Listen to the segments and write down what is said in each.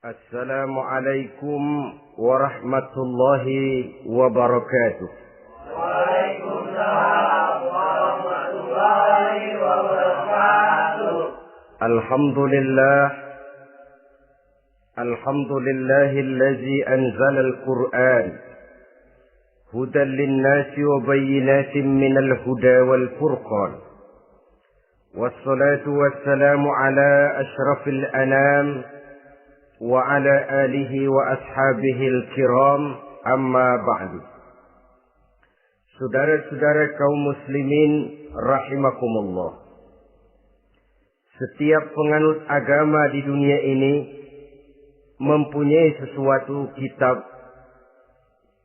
Assalamualaikum warahmatullahi wabarakatuh. Waalaikumsalam warahmatullahi wabarakatuh. Alhamdulillahillazi anzala al-Qur'an hudan lin-nasi wa bayyinatin minal huda wal furqan. Wassalatu wassalamu ala asyrafil anam wa ala alihi wa ashabihil kiram, amma ba'du. Saudara-saudara kaum muslimin rahimakumullah. Setiap penganut agama di dunia ini mempunyai sesuatu kitab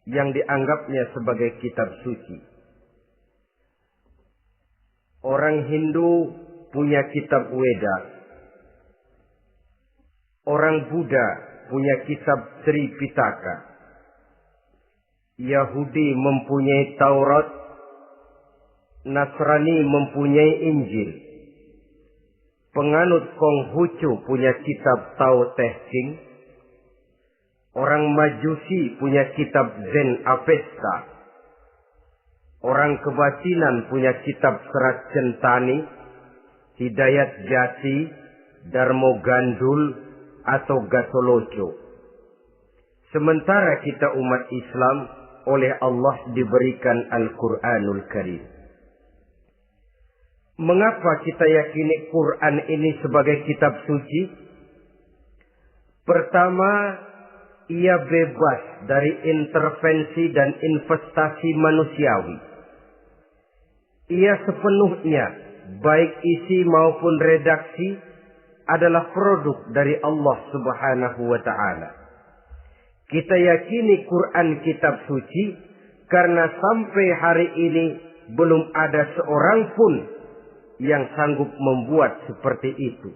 yang dianggapnya sebagai kitab suci. Orang Hindu punya kitab Weda. Orang Buddha punya kitab Tripitaka. Yahudi mempunyai Taurat. Nasrani mempunyai Injil. Penganut Konghucu punya kitab Tao Te Ching. Orang Majusi punya kitab Zen Avesta. Orang Kebatinan punya kitab Serat Centani, Hidayat Jati, Darmo Gandul, atau Gatoloco. Sementara kita umat Islam oleh Allah diberikan Al-Quranul Karim. Mengapa kita yakini Quran ini sebagai kitab suci? Pertama, ia bebas dari intervensi dan investasi manusiawi. Ia sepenuhnya, baik isi maupun redaksi, adalah produk dari Allah Subhanahu wa ta'ala. Kita yakini Quran kitab suci karena sampai hari ini belum ada seorang pun yang sanggup membuat seperti itu.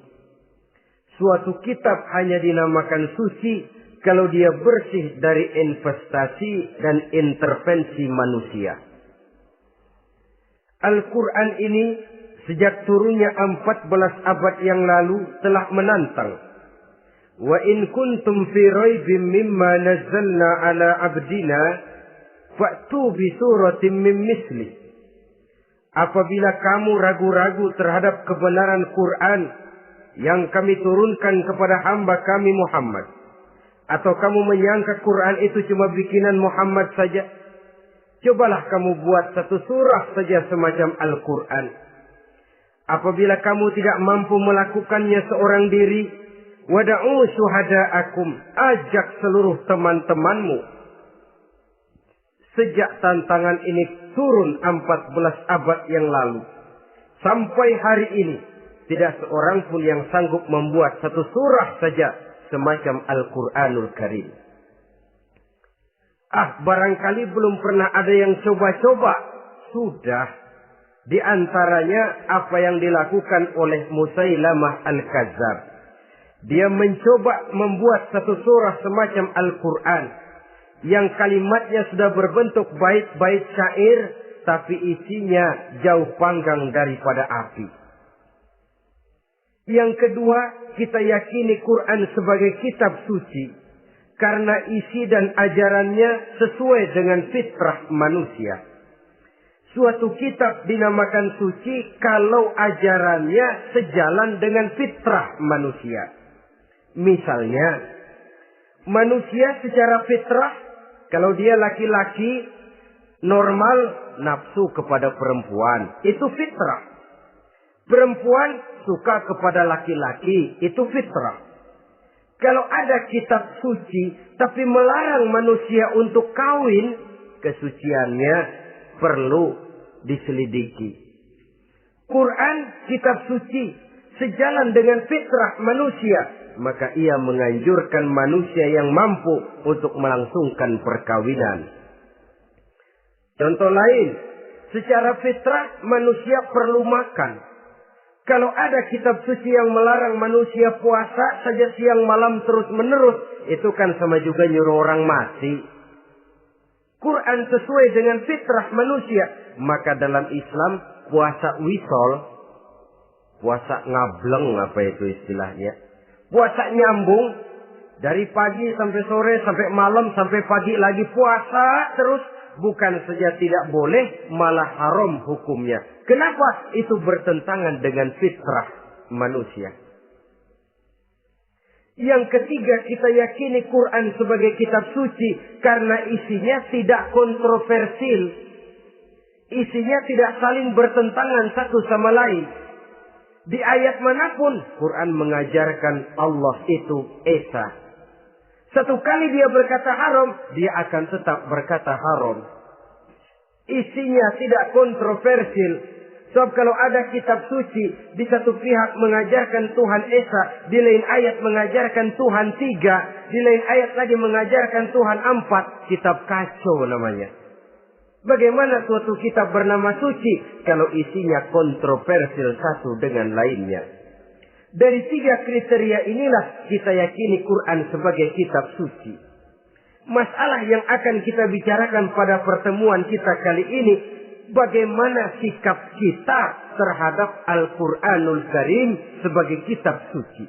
Suatu kitab hanya dinamakan suci kalau dia bersih dari investasi dan intervensi manusia. Al-Quran ini sejak turunnya 14 abad yang lalu telah menantang. Wa in kuntum fi raibim mimma nazzalna ala abdina fa'tu bi suratin min misli. Apabila kamu ragu-ragu terhadap kebenaran Quran yang kami turunkan kepada hamba kami Muhammad, atau kamu menyangka Quran itu cuma bikinan Muhammad saja, cobalah kamu buat satu surah saja semacam Al-Quran. Apabila kamu tidak mampu melakukannya seorang diri, wada'u syuhada'akum, ajak seluruh teman-temanmu. Sejak tantangan ini turun 14 abad yang lalu, sampai hari ini, tidak seorang pun yang sanggup membuat satu surah saja semacam Al-Quranul Karim. Barangkali belum pernah ada yang coba-coba. Sudah. Di antaranya apa yang dilakukan oleh Musailamah Al-Kadzab. Dia mencoba membuat satu surah semacam Al-Quran yang kalimatnya sudah berbentuk bait-bait syair, tapi isinya jauh panggang daripada api. Yang kedua, kita yakini Quran sebagai kitab suci karena isi dan ajarannya sesuai dengan fitrah manusia. Suatu kitab dinamakan suci kalau ajarannya sejalan dengan fitrah manusia. Misalnya, manusia secara fitrah, kalau dia laki-laki, normal nafsu kepada perempuan. Itu fitrah. Perempuan suka kepada laki-laki. Itu fitrah. Kalau ada kitab suci, tapi melarang manusia untuk kawin, kesuciannya perlu diselidiki. Quran kitab suci sejalan dengan fitrah manusia, maka ia menganjurkan manusia yang mampu untuk melangsungkan perkawinan. Contoh lain, secara fitrah manusia perlu makan. Kalau ada kitab suci yang melarang manusia puasa saja siang malam terus menerus, itu kan sama juga nyuruh orang mati. Quran sesuai dengan fitrah manusia. Maka dalam Islam puasa wisol, puasa ngableng apa itu istilahnya, puasa nyambung, Dari pagi sampai sore, sampai malam, sampai pagi lagi puasa terus. Bukan saja tidak boleh, malah haram hukumnya. Kenapa? Itu bertentangan dengan fitrah manusia. Yang ketiga, kita yakini Quran sebagai kitab suci karena isinya tidak kontroversial. Isinya tidak saling bertentangan satu sama lain. Di ayat manapun, Quran mengajarkan Allah itu Esa. Satu kali dia berkata haram, dia akan tetap berkata haram. Isinya tidak kontroversial. Sebab kalau ada kitab suci, di satu pihak mengajarkan Tuhan Esa, di lain ayat mengajarkan Tuhan 3, di lain ayat lagi mengajarkan Tuhan 4, kitab kacau namanya. Bagaimana suatu kitab bernama suci kalau isinya kontroversial satu dengan lainnya? Dari 3 kriteria inilah kita yakini Quran sebagai kitab suci. Masalah yang akan kita bicarakan pada pertemuan kita kali ini, bagaimana sikap kita terhadap Al-Quranul Karim sebagai kitab suci.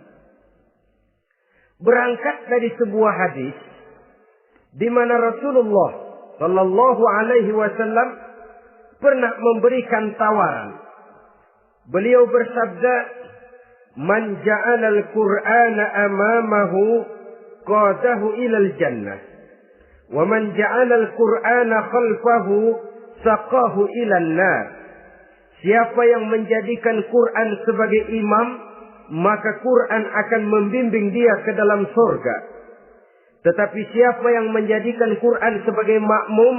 Berangkat dari sebuah hadis di mana Rasulullah Shallallahu Alaihi Wasallam pernah memberikan tawaran. Beliau bersabda, "Man ja'ala al-Qur'ana amamahu qadahu ilal jannah, wa man ja'ala al-Qur'ana khalfahu saqahu ilan nar." Siapa yang menjadikan Quran sebagai imam, maka Quran akan membimbing dia ke dalam surga. Tetapi siapa yang menjadikan Quran sebagai makmum,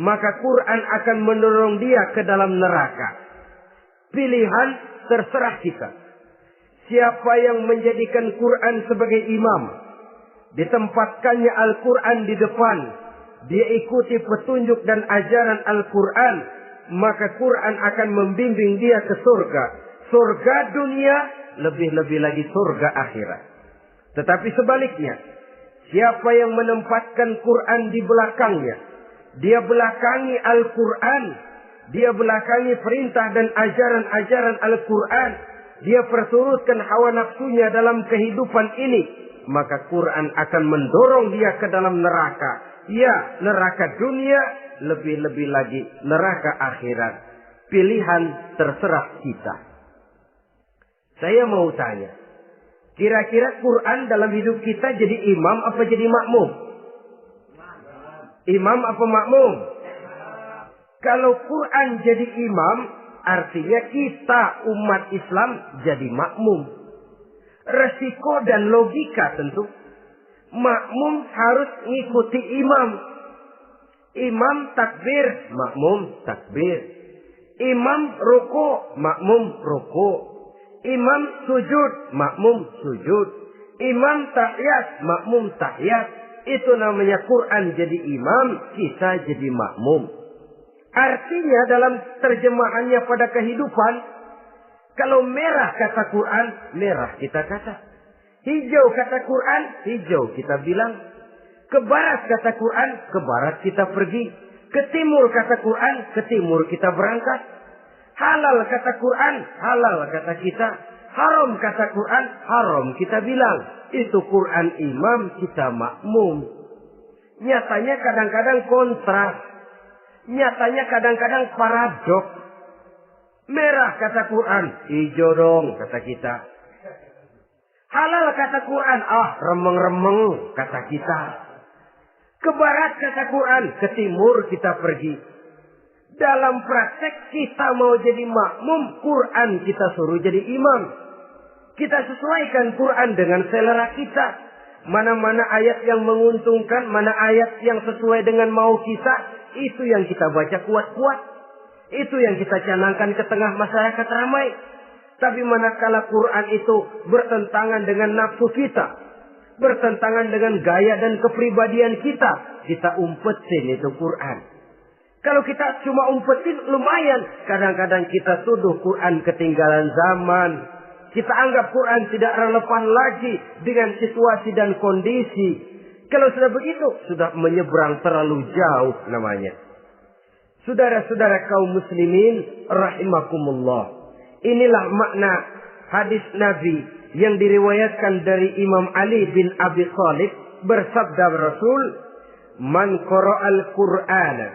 maka Quran akan mendorong dia ke dalam neraka. Pilihan terserah kita. Siapa yang menjadikan Quran sebagai imam, ditempatkannya Al-Quran di depan, dia ikuti petunjuk dan ajaran Al-Quran, maka Quran akan membimbing dia ke surga. Surga dunia, lebih-lebih lagi surga akhirat. Tetapi sebaliknya, siapa yang menempatkan Quran di belakangnya, dia belakangi Al-Quran, dia belakangi perintah dan ajaran-ajaran Al-Quran, dia perturutkan hawa nafsunya dalam kehidupan ini, maka Quran akan mendorong dia ke dalam neraka. Ya, neraka dunia, lebih-lebih lagi neraka akhirat. Pilihan terserah kita. Saya mau tanya, kira-kira Quran dalam hidup kita jadi imam apa jadi makmum? Imam apa makmum? Kalau Quran jadi imam, artinya kita umat Islam jadi makmum. Resiko dan logika tentu. Makmum harus ngikuti imam. Imam takbir, makmum takbir. Imam ruku, makmum ruku. Imam sujud, makmum sujud. Imam tahiyat, makmum tahiyat. Itu namanya Quran jadi imam, kita jadi makmum. Artinya dalam terjemahannya pada kehidupan, kalau merah kata Quran, merah kita kata. Hijau kata Quran, hijau kita bilang. Ke barat kata Quran, ke barat kita pergi. Ke timur kata Quran, ke timur kita berangkat. Halal kata Quran, halal kata kita. Haram kata Quran, haram kita bilang. Itu Quran imam, kita makmum. Nyatanya kadang-kadang kontras. Nyatanya kadang-kadang paradoks. Merah kata Quran, hijau dong kata kita. Halal kata Quran, remeng-remeng kata kita. Ke barat kata Quran, ke timur kita pergi. Dalam praktek kita mau jadi makmum, Quran kita suruh jadi imam. Kita sesuaikan Quran dengan selera kita. Mana-mana ayat yang menguntungkan, mana ayat yang sesuai dengan mau kita, itu yang kita baca kuat-kuat. Itu yang kita canangkan ke tengah masyarakat ramai. Tapi manakala Quran itu bertentangan dengan nafsu kita, bertentangan dengan gaya dan kepribadian kita, kita umpetin itu Quran. Kalau kita cuma umpetin lumayan, kadang-kadang kita tuduh Quran ketinggalan zaman. Kita anggap Quran tidak relevan lagi dengan situasi dan kondisi. Kalau sudah begitu, sudah menyeberang terlalu jauh namanya. Saudara-saudara kaum muslimin rahimakumullah. Inilah makna hadis Nabi yang diriwayatkan dari Imam Ali bin Abi Thalib, bersabda Rasul, "Man qara'al Qur'ana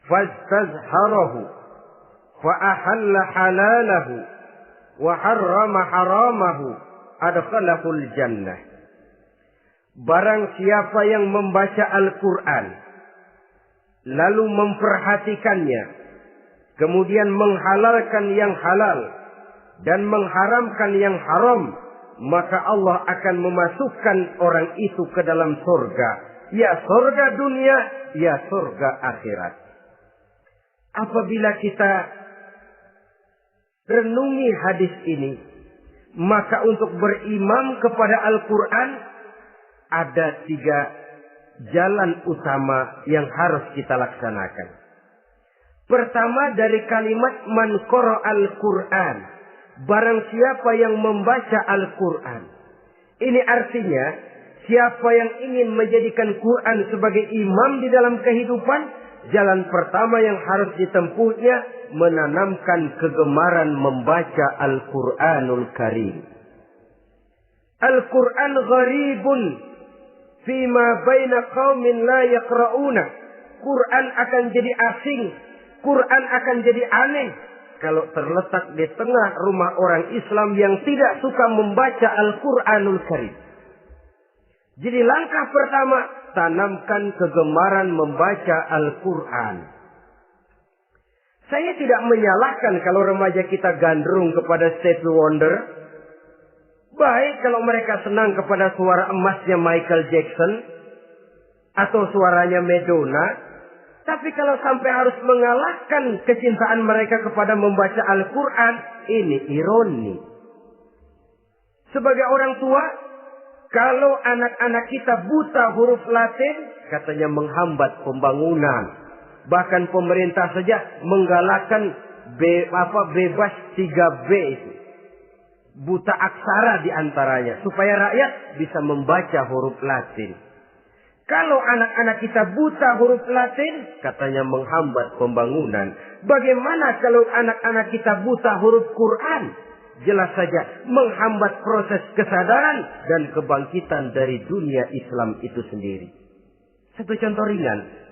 fastazharahu fa ahalla halalahu wa harrama haramahu adkhalahul jannah." Barang siapa yang membaca Al-Quran lalu memperhatikannya, kemudian menghalalkan yang halal dan mengharamkan yang haram, maka Allah akan memasukkan orang itu ke dalam surga. Ya surga dunia, ya surga akhirat. Apabila kita renungi hadis ini, maka untuk berimam kepada Al-Quran ada 3 jalan utama yang harus kita laksanakan. Pertama, dari kalimat man qara'al Qur'an, barang siapa yang membaca Al-Quran. Ini artinya siapa yang ingin menjadikan Quran sebagai imam di dalam kehidupan, jalan pertama yang harus ditempuhnya menanamkan kegemaran membaca Al-Quranul Karim. Al-Quran gharibun fima baina qaumin la yaqra'una. Quran akan jadi asing, Quran akan jadi aneh kalau terletak di tengah rumah orang Islam yang tidak suka membaca Al-Quranul Karim. Jadi langkah pertama, tanamkan kegemaran membaca Al-Quran. Saya tidak menyalahkan kalau remaja kita gandrung kepada Stevie Wonder. Baik kalau mereka senang kepada suara emasnya Michael Jackson atau suaranya Madonna. Tapi kalau sampai harus mengalahkan kecintaan mereka kepada membaca Al-Quran, ini ironi. Sebagai orang tua, kalau anak-anak kita buta huruf Latin, katanya menghambat pembangunan. Bahkan pemerintah saja menggalakkan bebas 3B itu. Buta aksara diantaranya, supaya rakyat bisa membaca huruf Latin. Kalau anak-anak kita buta huruf Latin, katanya menghambat pembangunan. Bagaimana kalau anak-anak kita buta huruf Quran? Jelas saja menghambat proses kesadaran dan kebangkitan dari dunia Islam itu sendiri. Satu contoh ringan.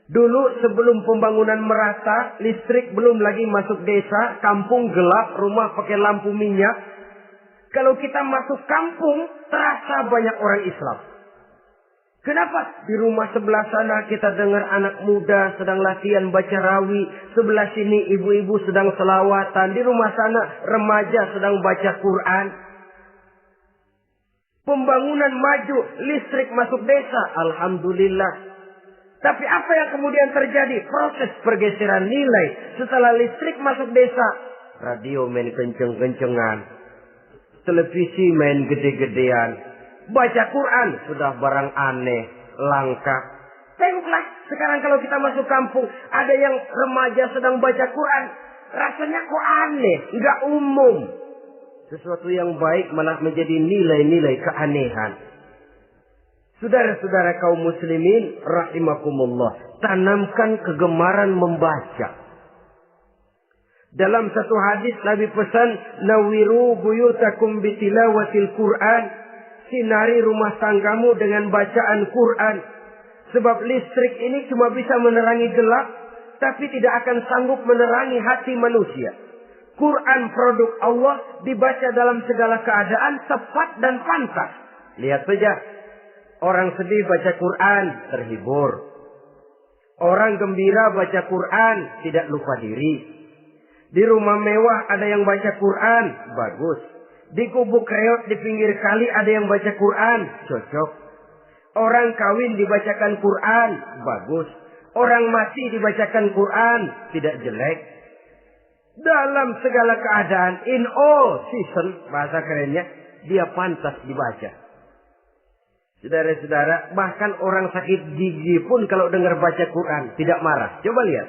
Dulu sebelum pembangunan merata, listrik belum lagi masuk desa, kampung gelap, rumah pakai lampu minyak. Kalau kita masuk kampung, terasa banyak orang Islam. Kenapa? Di rumah sebelah sana kita dengar anak muda sedang latihan baca rawi. Sebelah sini ibu-ibu sedang selawatan. Di rumah sana remaja sedang baca Quran. Pembangunan maju, listrik masuk desa. Alhamdulillah. Tapi apa yang kemudian terjadi? Proses pergeseran nilai. Setelah listrik masuk desa, radio main kenceng-kencengan. Televisi main gede-gedean. Baca Quran sudah barang aneh, langka. Tengoklah sekarang kalau kita masuk kampung, ada yang remaja sedang baca Quran. Rasanya kok aneh, nggak umum. Sesuatu yang baik malah menjadi nilai-nilai keanehan. Saudara-saudara kaum muslimin rahimakumullah, tanamkan kegemaran membaca. Dalam satu hadis Nabi pesan, nawiru buyutakum bitilawatil Quran. Sinari rumah tanggamu dengan bacaan Quran. Sebab listrik ini cuma bisa menerangi gelap, tapi tidak akan sanggup menerangi hati manusia. Quran produk Allah dibaca dalam segala keadaan, tepat dan pantas. Lihat saja, orang sedih baca Quran, terhibur. Orang gembira baca Quran, tidak lupa diri. Di rumah mewah ada yang baca Quran, bagus. Di gubuk reot di pinggir kali ada yang baca Quran, cocok. Orang kawin dibacakan Quran, bagus. Orang mati dibacakan Quran, tidak jelek. Dalam segala keadaan, in all season, bahasa kerennya, dia pantas dibaca. Saudara-saudara, bahkan orang sakit gigi pun kalau dengar baca Quran, tidak marah. Coba lihat.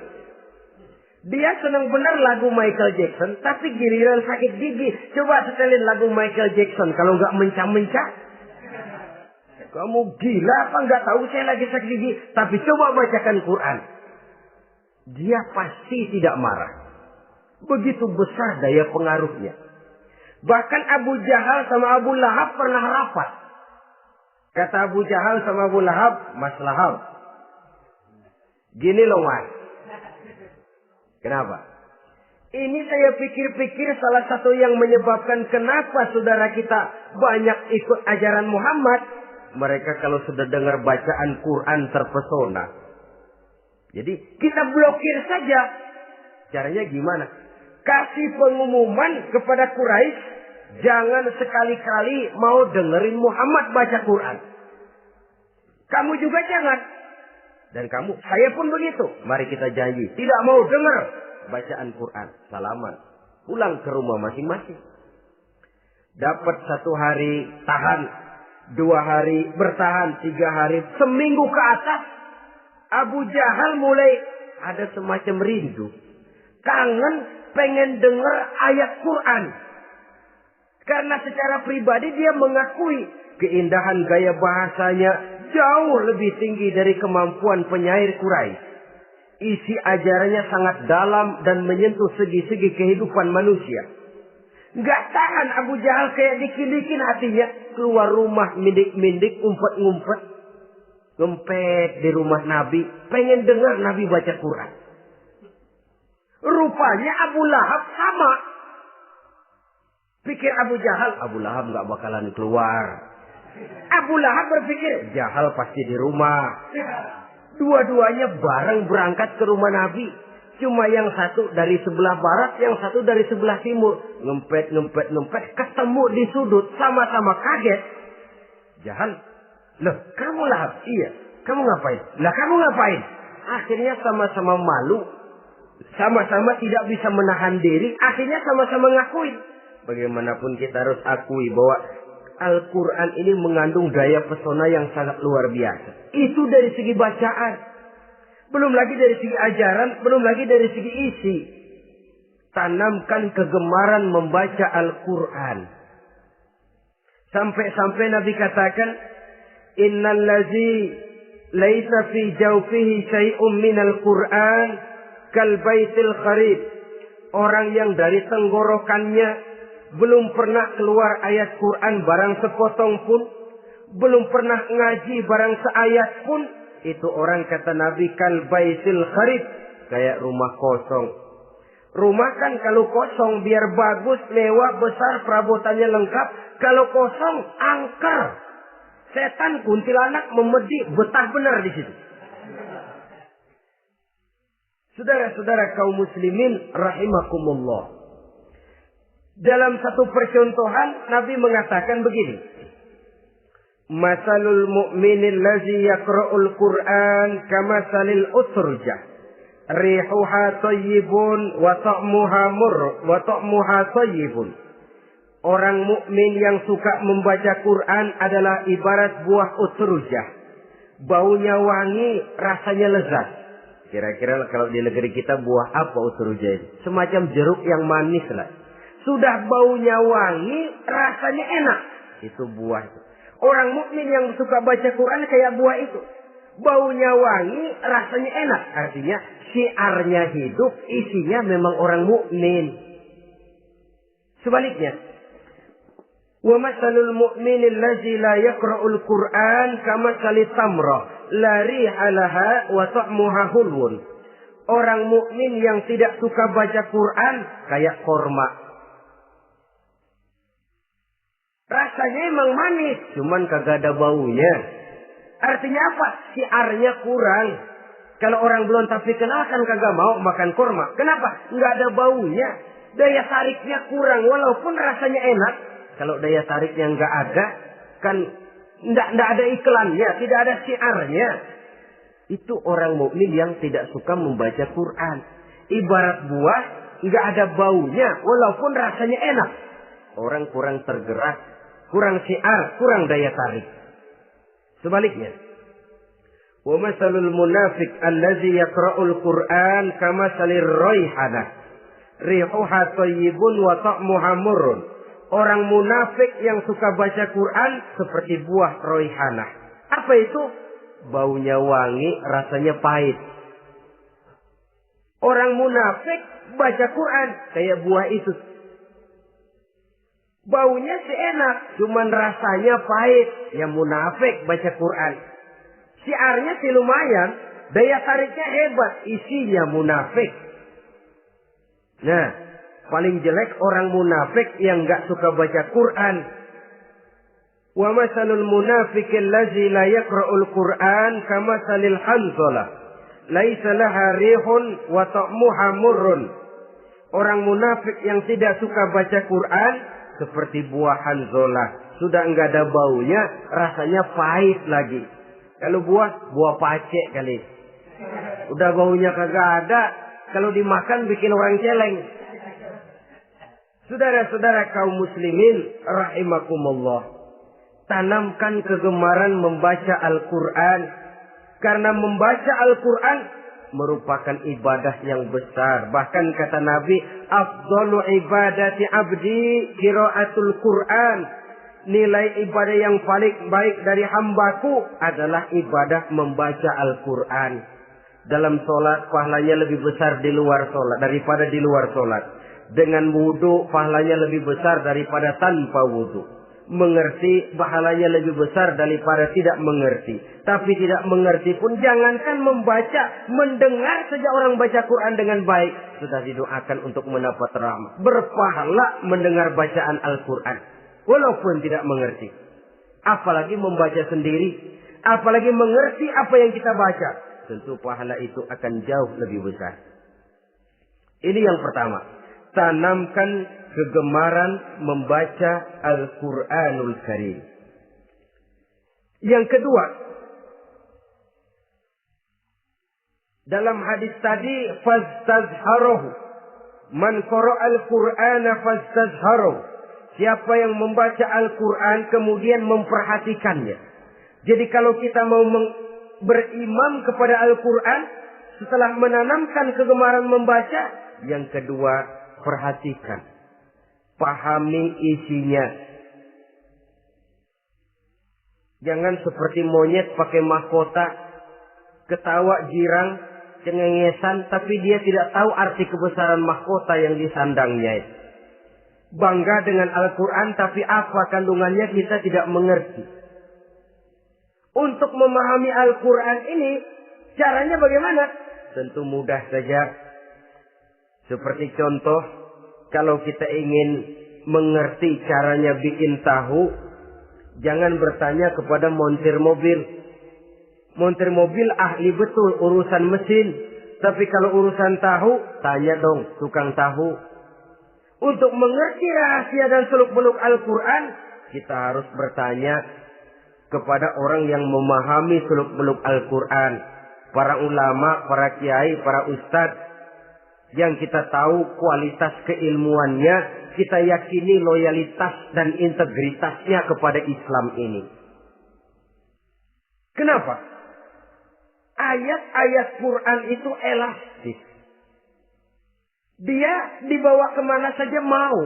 Dia senang benar lagu Michael Jackson, tapi giliran sakit gigi, coba setelin lagu Michael Jackson. Kalau nggak mencah-mencah, kamu gila apa nggak tahu saya lagi sakit gigi? Tapi coba bacakan Quran, dia pasti tidak marah. Begitu besar daya pengaruhnya. Bahkan Abu Jahal sama Abu Lahab pernah rapat. Kata Abu Jahal sama Abu Lahab, Mas Lahab, gini loh Mas. Kenapa? Ini saya pikir-pikir salah satu yang menyebabkan kenapa saudara kita banyak ikut ajaran Muhammad. Mereka kalau sudah dengar bacaan Quran terpesona. Jadi kita blokir saja. Caranya gimana? Kasih pengumuman kepada Quraisy, jangan sekali-kali mau dengerin Muhammad baca Quran. Kamu juga jangan. Dan kamu, saya pun begitu. Mari kita janji, tidak mau dengar bacaan Quran. Salaman. Pulang ke rumah masing-masing. Dapat 1 hari tahan, 2 hari bertahan, 3 hari, seminggu ke atas. Abu Jahal mulai ada semacam rindu. Kangen pengen dengar ayat Quran. Karena secara pribadi dia mengakui keindahan gaya bahasanya jauh lebih tinggi dari kemampuan penyair Quraisy. Isi ajarannya sangat dalam dan menyentuh segi-segi kehidupan manusia. Nggak tahan Abu Jahal kayak dikit-dikit hatinya. Keluar rumah mindik-mindik, umpet-ngumpet. Ngempet di rumah Nabi. Pengen dengar Nabi baca Quran. Rupanya Abu Lahab sama. Pikir Abu Jahal, Abu Lahab nggak bakalan keluar. Abu Lahab berpikir, Jahal pasti di rumah. Dua-duanya bareng berangkat ke rumah Nabi. Cuma yang satu dari sebelah barat, yang satu dari sebelah timur. Ngempet, ketemu di sudut, sama-sama kaget. Jahal, loh kamu Lahab? Iya, kamu ngapain? Lah kamu ngapain? Akhirnya sama-sama malu. Sama-sama tidak bisa menahan diri. Akhirnya sama-sama ngakuin. Bagaimanapun kita harus akui bahwa Al-Quran ini mengandung daya pesona yang sangat luar biasa. Itu dari segi bacaan. Belum lagi dari segi ajaran. Belum lagi dari segi isi. Tanamkan kegemaran membaca Al-Quran. Sampai-sampai Nabi katakan, Innal ladzi laisa fi jawfihi syai'un minal Quran kal baitil kharib. Orang yang dari tenggorokannya belum pernah keluar ayat Quran barang sepotong pun. Belum pernah ngaji barang seayat pun. Itu orang kata Nabi kal baitil kharib. Kayak rumah kosong. Rumah kan kalau kosong biar bagus, mewah, besar, perabotannya lengkap. Kalau kosong, angker. Setan kuntilanak memedi, betah benar di situ. Saudara-saudara kaum muslimin rahimakumullah. Dalam satu percontohan Nabi mengatakan begini. Masalul mu'minil ladzi yaqra'ul Qur'an kamasalil utrujah. Rihuha thayyibun wa ta'muha thayyibun. Orang mukmin yang suka membaca Quran adalah ibarat buah utrujah. Baunya wangi, rasanya lezat. Kira-kira kalau di negeri kita buah apa utrujah ini? Semacam jeruk yang manis lah. Sudah baunya wangi, rasanya enak. Itu buah itu. Orang mukmin yang suka baca Quran kayak buah itu. Baunya wangi, rasanya enak. Artinya syiarnya hidup, isinya memang orang mukmin. Sebaliknya, wa masalul mu'minil ladzi la yaqra'ul Qur'an kamasalit tamrah la riha laha wa ta'muha hulwun. Orang mukmin yang tidak suka baca Quran kayak korma. Rasanya emang manis, cuman kagak ada baunya. Artinya apa? Syiarnya kurang. Kalau orang belum tapi kenal kan kagak mau makan kurma. Kenapa? Nggak ada baunya. Daya tariknya kurang. Walaupun rasanya enak. Kalau daya tariknya nggak ada, kan nggak ada iklannya, tidak ada syiarnya. Itu orang mukmin yang tidak suka membaca Quran. Ibarat buah, nggak ada baunya, walaupun rasanya enak. Orang kurang tergerak, kurang syiar, kurang daya tarik. Sebaliknya, wa masalul munafiq allazi yaqra'ul Qur'an kamasalir raihanah. Rihuha thayyibun wa ta'muha murrun. Orang munafik yang suka baca Quran seperti buah raihanah. Apa itu? Baunya wangi, rasanya pahit. Orang munafik baca Quran kayak buah itu. Baunya sih enak, cuman rasanya pahit. Ya munafik baca Quran. Syiarnya sih lumayan, daya tariknya hebat, isinya munafik. Nah, paling jelek orang munafik yang gak suka baca Quran. Wa masalul munafiqil ladzi la yaqra'ul Qur'an kamasalil hanzalah. Laisa laha rihun wa ta'muha murrun. Orang munafik yang tidak suka baca Quran seperti buah hanzalah. Sudah enggak ada baunya, rasanya pahit lagi. Kalau buah pacek kali. Udah baunya kagak ada, kalau dimakan bikin orang celeng. Saudara-saudara kaum muslimin rahimakumullah. Tanamkan kegemaran membaca Al-Quran. Karena membaca Al-Quran merupakan ibadah yang besar. Bahkan kata Nabi, afdalu ibadati abdi qiraatul Quran. Nilai ibadah yang paling baik dari hambaku adalah ibadah membaca Al-Quran. Dalam sholat pahalanya lebih besar di luar sholat daripada di luar sholat. Dengan wudu pahalanya lebih besar daripada tanpa wudu. Mengerti pahalanya lebih besar daripada tidak mengerti. Tapi tidak mengerti pun jangankan membaca, mendengar saja orang baca Quran dengan baik sudah didoakan untuk mendapat rahmat. Berpahala mendengar bacaan Al-Quran walaupun tidak mengerti. Apalagi membaca sendiri, apalagi mengerti apa yang kita baca. Tentu pahala itu akan jauh lebih besar. Ini yang pertama. Tanamkan kegemaran membaca Al-Quranul Karim. Yang kedua, dalam hadis tadi, fastazharuhu. Man qara'al Qur'ana fastazharuhu. Siapa yang membaca Al-Quran kemudian memperhatikannya. Jadi kalau kita mau berimam kepada Al-Quran, setelah menanamkan kegemaran membaca, yang kedua, perhatikan. Pahami isinya. Jangan seperti monyet pakai mahkota, ketawa girang, cengengesan, tapi dia tidak tahu arti kebesaran mahkota yang disandangnya. Bangga dengan Al-Quran, tapi apa kandungannya kita tidak mengerti. Untuk memahami Al-Quran ini, caranya bagaimana? Tentu mudah saja. Seperti contoh, kalau kita ingin mengerti caranya bikin tahu, jangan bertanya kepada montir mobil. Montir mobil ahli betul urusan mesin. Tapi kalau urusan tahu, tanya dong tukang tahu. Untuk mengerti rahasia dan seluk-beluk Al-Quran, kita harus bertanya kepada orang yang memahami seluk-beluk Al-Quran. Para ulama, para kiai, para ustadz. Yang kita tahu kualitas keilmuannya, kita yakini loyalitas dan integritasnya kepada Islam ini. Kenapa? Ayat-ayat Quran itu elastis. Dia dibawa kemana saja mau.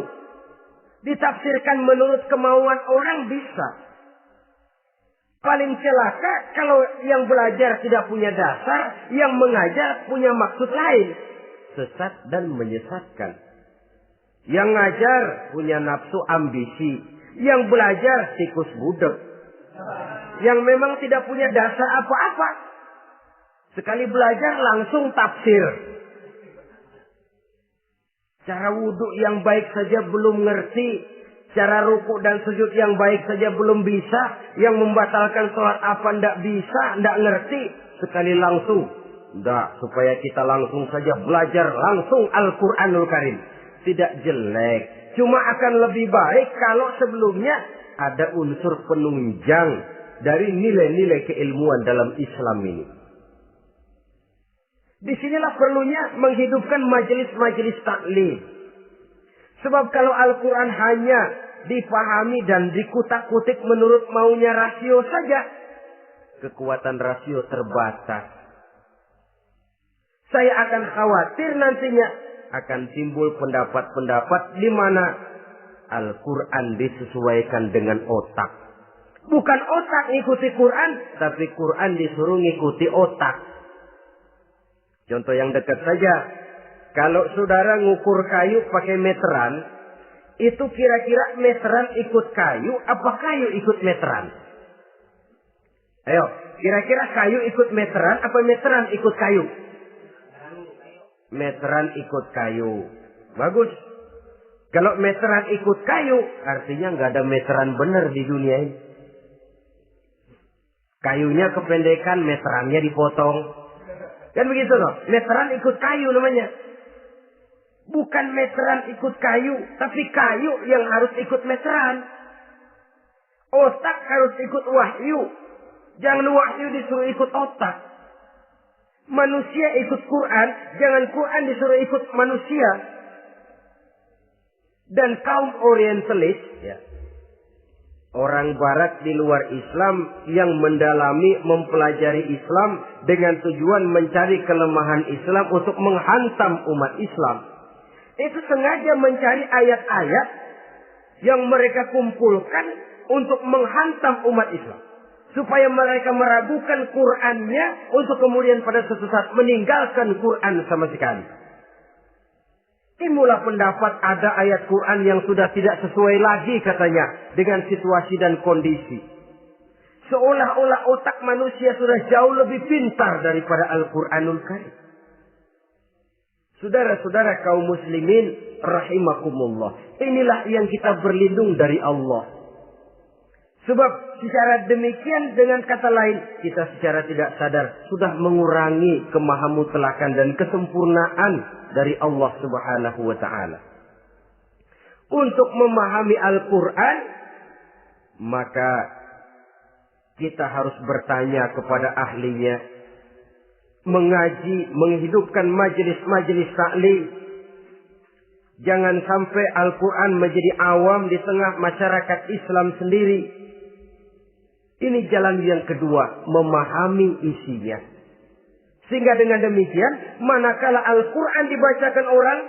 Ditafsirkan menurut kemauan orang bisa. Paling celaka kalau yang belajar tidak punya dasar, yang mengajar punya maksud lain. Sesat dan menyesatkan. Yang ngajar punya nafsu ambisi. Yang belajar tikus budak. Yang memang tidak punya dasar apa-apa. Sekali belajar langsung tafsir. Cara wudhu yang baik saja belum ngerti. Cara ruku dan sujud yang baik saja belum bisa. Yang membatalkan sholat apa ndak bisa, ndak ngerti. Sekali langsung. Ndak, supaya kita langsung saja belajar langsung Al-Quranul Karim. Tidak jelek. Cuma akan lebih baik kalau sebelumnya ada unsur penunjang dari nilai-nilai keilmuan dalam Islam ini. Disinilah perlunya menghidupkan majelis-majelis taklim. Sebab kalau Al-Quran hanya dipahami dan dikutak-kutik menurut maunya rasio saja, kekuatan rasio terbatas. Saya akan khawatir nantinya akan timbul pendapat-pendapat di mana Al-Quran disesuaikan dengan otak. Bukan otak ngikuti Quran, tapi Quran disuruh ngikuti otak. Contoh yang dekat saja. Kalau saudara ngukur kayu pakai meteran, itu kira-kira meteran ikut kayu, apa kayu ikut meteran? Ayo, kira-kira kayu ikut meteran, apa meteran ikut kayu? Meteran ikut kayu. Bagus. Kalau meteran ikut kayu, artinya nggak ada meteran benar di dunia ini. Kayunya kependekan, meterannya dipotong. Kan begitu loh. Meteran ikut kayu namanya. Bukan meteran ikut kayu, tapi kayu yang harus ikut meteran. Otak harus ikut wahyu. Jangan wahyu disuruh ikut otak. Manusia ikut Quran, jangan Quran disuruh ikut manusia. Dan kaum orientalis, ya, orang barat di luar Islam yang mendalami, mempelajari Islam dengan tujuan mencari kelemahan Islam untuk menghantam umat Islam. Itu sengaja mencari ayat-ayat yang mereka kumpulkan untuk menghantam umat Islam. Supaya mereka meragukan Qur'annya untuk kemudian pada suatu saat meninggalkan Qur'an sama sekali. Timbullah pendapat ada ayat Quran yang sudah tidak sesuai lagi katanya dengan situasi dan kondisi. Seolah-olah otak manusia sudah jauh lebih pintar daripada Al-Quranul Karim. Saudara-saudara kaum muslimin rahimakumullah. Inilah yang kita berlindung dari Allah. Sebab secara demikian dengan kata lain kita secara tidak sadar sudah mengurangi kemahamutlakan dan kesempurnaan dari Allah Subhanahu wa ta'ala. Untuk memahami Al-Quran, maka kita harus bertanya kepada ahlinya. Mengaji, menghidupkan majelis-majelis taklim. Jangan sampai Al-Quran menjadi awam di tengah masyarakat Islam sendiri. Ini jalan yang kedua, memahami isinya. Sehingga dengan demikian, manakala Al-Quran dibacakan orang,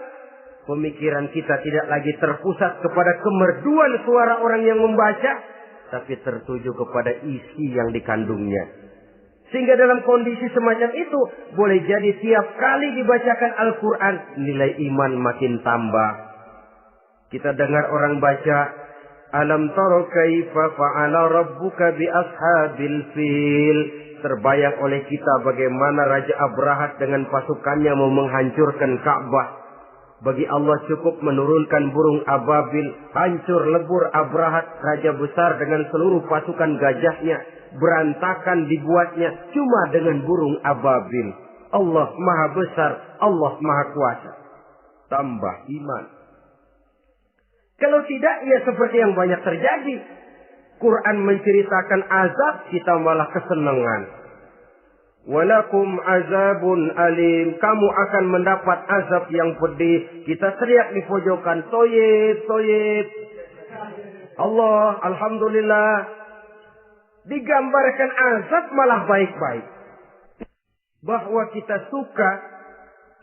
pemikiran kita tidak lagi terpusat kepada kemerduan suara orang yang membaca, tapi tertuju kepada isi yang dikandungnya. Sehingga dalam kondisi semacam itu, boleh jadi tiap kali dibacakan Al-Quran, nilai iman makin tambah. Kita dengar orang baca, Alam tara kaifa fa'ala rabbuka bi ashabil fil. Terbayang oleh kita bagaimana Raja Abrahat dengan pasukannya mau menghancurkan Ka'bah. Bagi Allah cukup menurunkan burung ababil. Hancur lebur Abrahat, raja besar dengan seluruh pasukan gajahnya. Berantakan dibuatnya cuma dengan burung ababil. Allah maha besar, Allah maha kuasa. Tambah iman. Kalau tidak, ya seperti yang banyak terjadi. Quran menceritakan azab, kita malah kesenangan. Walakum azabun alim. Kamu akan mendapat azab yang pedih. Kita teriak di pojokan, toyib, toyib. Allah, alhamdulillah. Digambarkan azab malah baik-baik. Bahwa kita suka,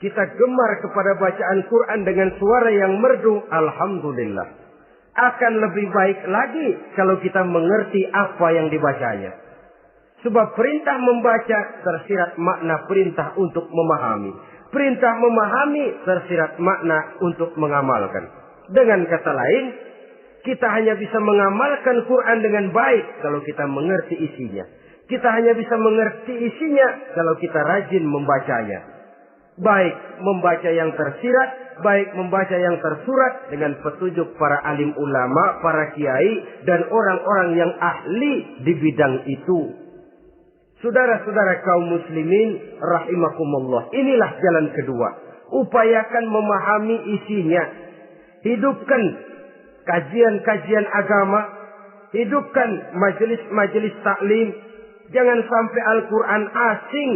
kita gemar kepada bacaan Quran dengan suara yang merdu, alhamdulillah. Akan lebih baik lagi kalau kita mengerti apa yang dibacanya. Sebab perintah membaca tersirat makna perintah untuk memahami. Perintah memahami tersirat makna untuk mengamalkan. Dengan kata lain, kita hanya bisa mengamalkan Quran dengan baik kalau kita mengerti isinya. Kita hanya bisa mengerti isinya kalau kita rajin membacanya. Baik membaca yang tersirat, baik membaca yang tersurat dengan petunjuk para alim ulama, para kiai, dan orang-orang yang ahli di bidang itu. Saudara-saudara kaum muslimin rahimakumullah. Inilah jalan kedua. Upayakan memahami isinya. Hidupkan kajian-kajian agama. Hidupkan majelis-majelis taklim. Jangan sampai Al-Quran asing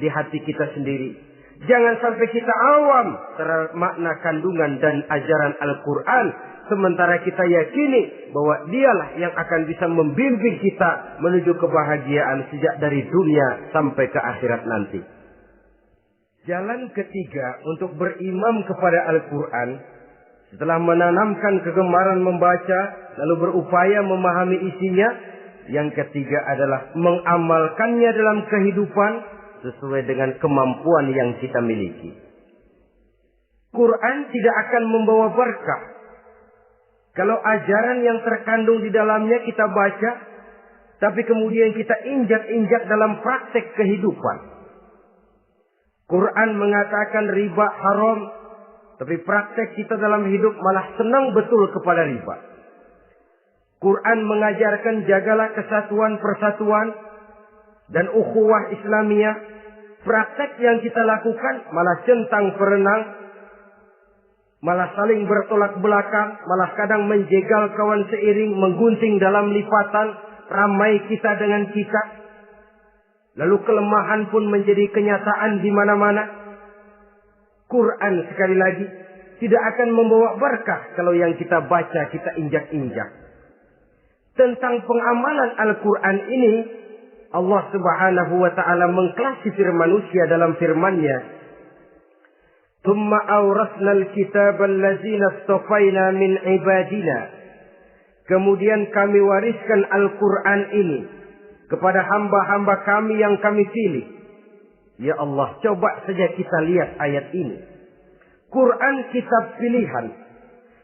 di hati kita sendiri. Jangan sampai kita awam terhadap makna kandungan dan ajaran Al-Quran. Sementara kita yakini bahwa dialah yang akan bisa membimbing kita menuju kebahagiaan sejak dari dunia sampai ke akhirat nanti. Jalan ketiga untuk berimam kepada Al-Quran. Setelah menanamkan kegemaran membaca, lalu berupaya memahami isinya. Yang ketiga adalah mengamalkannya dalam kehidupan sesuai dengan kemampuan yang kita miliki. Quran tidak akan membawa berkah Kalau ajaran yang terkandung di dalamnya kita baca, tapi kemudian kita injak-injak dalam praktek kehidupan. Quran mengatakan riba haram, tapi praktek kita dalam hidup malah senang betul kepada riba. Quran mengajarkan jagalah kesatuan persatuan dan ukhuwah Islamiyah. Praktek yang kita lakukan malah centang perenang, malah saling bertolak belakang, malah kadang menjegal kawan seiring, menggunting dalam lipatan, ramai kita dengan kita. Lalu kelemahan pun menjadi kenyataan di mana-mana. Quran sekali lagi tidak akan membawa berkah kalau yang kita baca kita injak-injak. Tentang pengamalan Al-Quran ini, Allah Subhanahu wa ta'ala mengklasifikasi manusia dalam firman-Nya. Tsumma awrasna al-kitaba allazina istafaina min ibadina. Kemudian kami wariskan Al-Quran ini kepada hamba-hamba kami yang kami pilih. Ya Allah, coba saja kita lihat ayat ini. Quran kitab pilihan.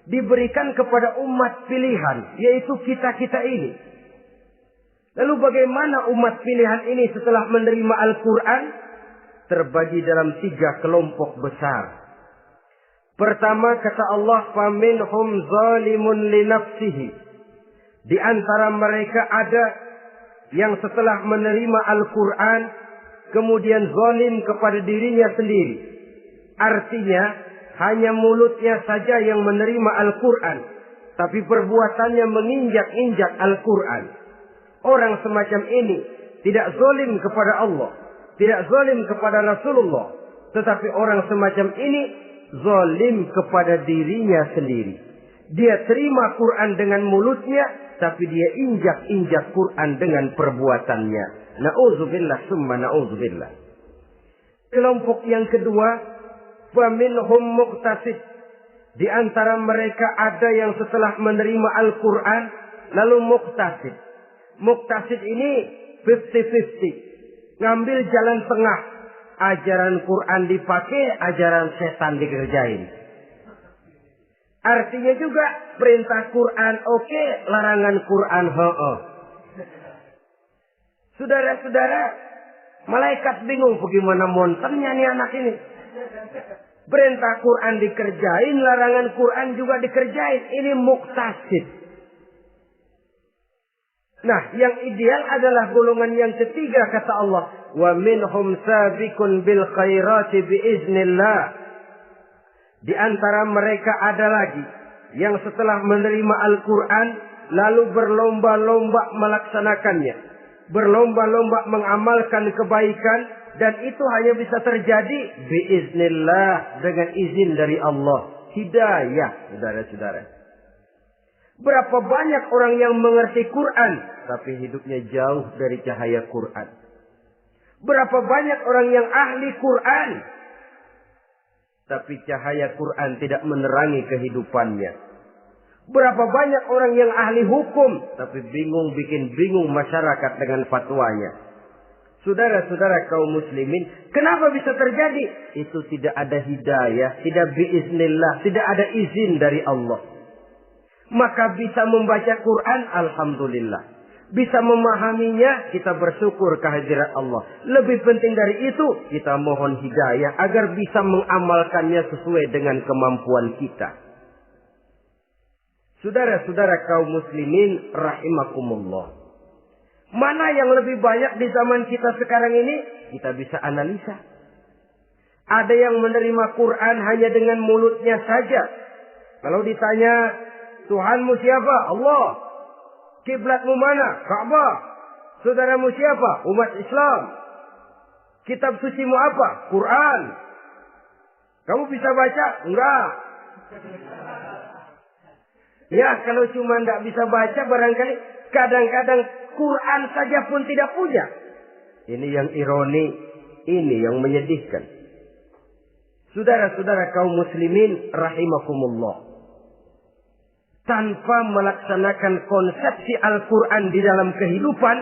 Diberikan kepada umat pilihan, yaitu kita-kita ini. Lalu bagaimana umat pilihan ini setelah menerima Al-Quran? Terbagi dalam 3 kelompok besar. Pertama kata Allah, فَمِنْهُمْ ظَالِمٌ لِنَفْسِهِ. Di antara mereka ada yang setelah menerima Al-Quran, kemudian zalim kepada dirinya sendiri. Artinya, hanya mulutnya saja yang menerima Al-Quran, tapi perbuatannya menginjak-injak Al-Quran. Orang semacam ini tidak zalim kepada Allah, tidak zalim kepada Rasulullah, tetapi orang semacam ini zalim kepada dirinya sendiri. Dia terima Quran dengan mulutnya, tapi dia injak-injak Quran dengan perbuatannya. Na'udzubillah summa na'udzubillah. Kelompok yang kedua, faminhum muqtasid. Di antara mereka ada yang setelah menerima Al-Quran lalu muqtasid. Muqtasid ini 50-50. Ngambil jalan tengah. Ajaran Quran dipakai, ajaran setan dikerjain. Artinya juga perintah Quran oke, larangan Quran ho-oh. Saudara-saudara, malaikat bingung bagaimana monternya nih anak ini. Perintah Quran dikerjain, larangan Quran juga dikerjain. Ini muqtasid. Nah, yang ideal adalah golongan yang ketiga kata Allah, wa minhum sabiqun bil khairati biiznillah. Di antara mereka ada lagi yang setelah menerima Al-Quran lalu berlomba-lomba melaksanakannya, berlomba-lomba mengamalkan kebaikan, dan itu hanya bisa terjadi biiznillah, dengan izin dari Allah. Hidayah, saudara-saudara. Berapa banyak orang yang mengerti Quran tapi hidupnya jauh dari cahaya Quran. Berapa banyak orang yang ahli Quran tapi cahaya Quran tidak menerangi kehidupannya. Berapa banyak orang yang ahli hukum tapi bikin bingung masyarakat dengan fatwanya. Saudara-saudara kaum muslimin, kenapa bisa terjadi? Itu tidak ada hidayah, tidak biiznillah, tidak ada izin dari Allah. Maka bisa membaca Quran, alhamdulillah. Bisa memahaminya, kita bersyukur kehadirat Allah. Lebih penting dari itu, kita mohon hidayah agar bisa mengamalkannya sesuai dengan kemampuan kita. Saudara-saudara kaum muslimin rahimakumullah. Mana yang lebih banyak di zaman kita sekarang ini? Kita bisa analisa. Ada yang menerima Quran hanya dengan mulutnya saja. Kalau ditanya, Tuhanmu siapa? Allah. Kiblatmu mana? Ka'bah. Saudaramu siapa? Umat Islam. Kitab sucimu apa? Quran. Kamu bisa baca? Enggak. Ya, kalau cuma enggak bisa baca, barangkali kadang-kadang Quran saja pun tidak punya. Ini yang ironi, ini yang menyedihkan. Saudara-saudara kaum muslimin rahimakumullah. Tanpa melaksanakan konsepsi Al-Quran di dalam kehidupan,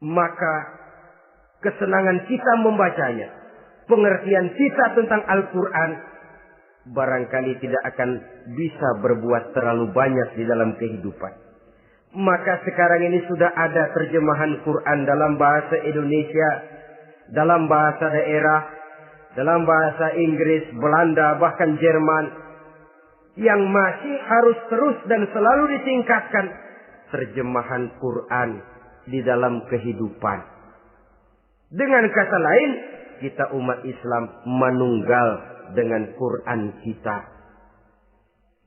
maka kesenangan kita membacanya, pengertian kita tentang Al-Quran barangkali tidak akan bisa berbuat terlalu banyak di dalam kehidupan. Maka sekarang ini sudah ada terjemahan Quran dalam bahasa Indonesia, dalam bahasa daerah, dalam bahasa Inggris, Belanda, bahkan Jerman, yang masih harus terus dan selalu ditingkatkan terjemahan Quran di dalam kehidupan. Dengan kata lain, kita umat Islam menunggal dengan Quran kita.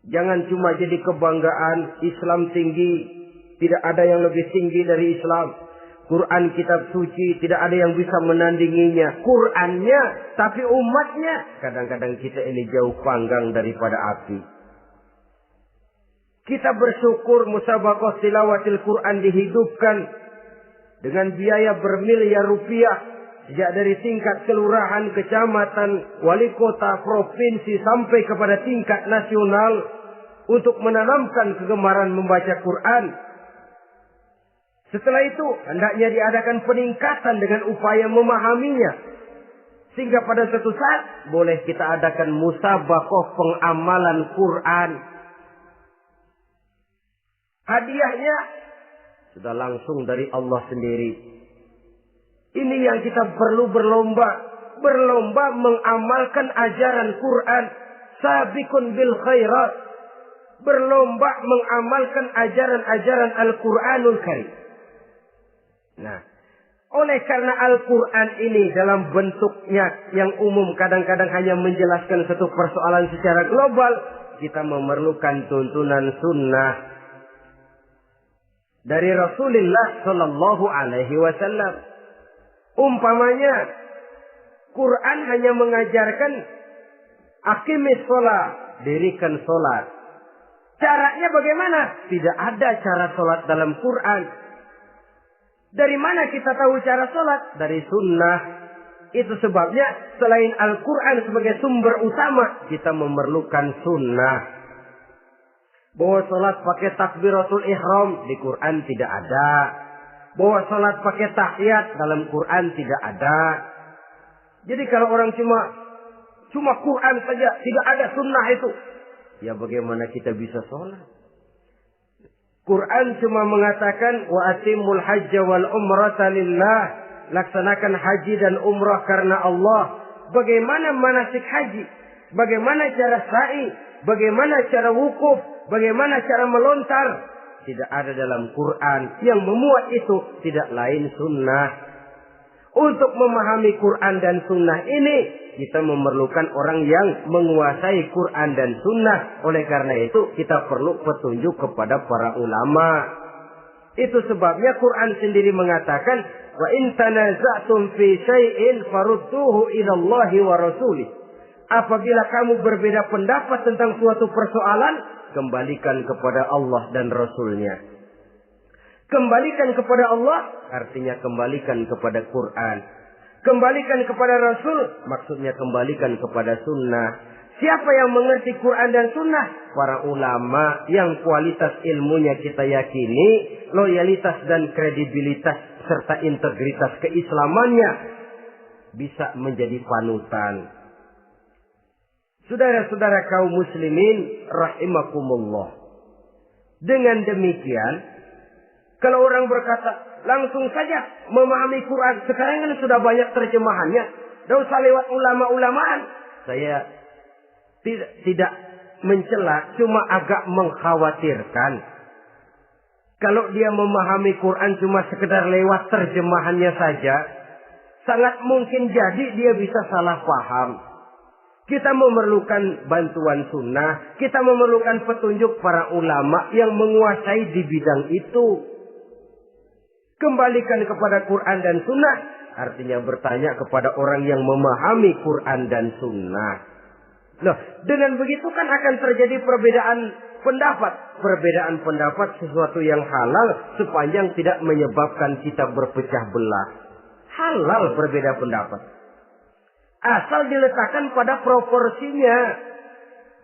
Jangan cuma jadi kebanggaan Islam tinggi, tidak ada yang lebih tinggi dari Islam. Quran kitab suci, tidak ada yang bisa menandinginya. Qurannya, tapi umatnya, kadang-kadang kita ini jauh panggang daripada api. Kita bersyukur musabaqah tilawatil Quran dihidupkan dengan biaya bermiliar rupiah. Sejak dari tingkat kelurahan, kecamatan, wali kota, provinsi, sampai kepada tingkat nasional. Untuk menanamkan kegemaran membaca Quran. Setelah itu, hendaknya diadakan peningkatan dengan upaya memahaminya. Sehingga pada suatu saat, boleh kita adakan musabaqah pengamalan Quran. Hadiahnya sudah langsung dari Allah sendiri. Ini yang kita perlu berlomba. Berlomba mengamalkan ajaran Quran. Sabiqun bil khairat. Berlomba mengamalkan ajaran-ajaran Al-Quranul Karim. Nah, oleh karena Al-Quran ini dalam bentuknya yang umum kadang-kadang hanya menjelaskan satu persoalan secara global. Kita memerlukan tuntunan sunnah dari Rasulullah Sallallahu Alaihi Wasallam. Umpamanya, Quran hanya mengajarkan aqimis sholat, dirikan sholat. Caranya bagaimana? Tidak ada cara sholat dalam Quran. Dari mana kita tahu cara sholat? Dari sunnah. Itu sebabnya selain Al-Quran sebagai sumber utama, kita memerlukan sunnah. Bahwa sholat pakai takbiratul ihram di Quran tidak ada. Bahwa sholat pakai tahiyat dalam Quran tidak ada. Jadi kalau orang cuma Quran saja, tidak ada sunnah itu, ya bagaimana kita bisa sholat? Quran cuma mengatakan wa atimul hajja wal umrata lillah, laksanakan haji dan umrah karena Allah. Bagaimana manasik haji? Bagaimana cara sa'i? Bagaimana cara wukuf? Bagaimana cara melontar? Tidak ada dalam Quran. Yang memuat itu tidak lain sunnah. Untuk memahami Quran dan sunnah ini, kita memerlukan orang yang menguasai Quran dan sunnah. Oleh karena itu, kita perlu petunjuk kepada para ulama. Itu sebabnya Quran sendiri mengatakan, wa in tanaza'tum fi syai'in farudduhu ila Allahi wa rasulih. Apabila kamu berbeda pendapat tentang suatu persoalan, kembalikan kepada Allah dan Rasulnya. Kembalikan kepada Allah artinya kembalikan kepada Quran. Kembalikan kepada Rasul maksudnya kembalikan kepada sunnah. Siapa yang mengerti Quran dan sunnah? Para ulama yang kualitas ilmunya kita yakini, loyalitas dan kredibilitas serta integritas keislamannya bisa menjadi panutan. Saudara-saudara kaum muslimin rahimakumullah. Dengan demikian, kalau orang berkata langsung saja memahami Quran, sekarang kan sudah banyak terjemahannya, tidak usah lewat ulama-ulamaan. Saya tidak mencela, cuma agak mengkhawatirkan. Kalau dia memahami Quran cuma sekedar lewat terjemahannya saja, sangat mungkin jadi dia bisa salah paham. Kita memerlukan bantuan sunnah. Kita memerlukan petunjuk para ulama yang menguasai di bidang itu. Kembalikan kepada Quran dan sunnah. Artinya bertanya kepada orang yang memahami Quran dan sunnah. Loh, dengan begitu kan akan terjadi perbedaan pendapat. Perbedaan pendapat sesuatu yang halal sepanjang tidak menyebabkan kita berpecah belah. Halal berbeda pendapat. Asal diletakkan pada proporsinya.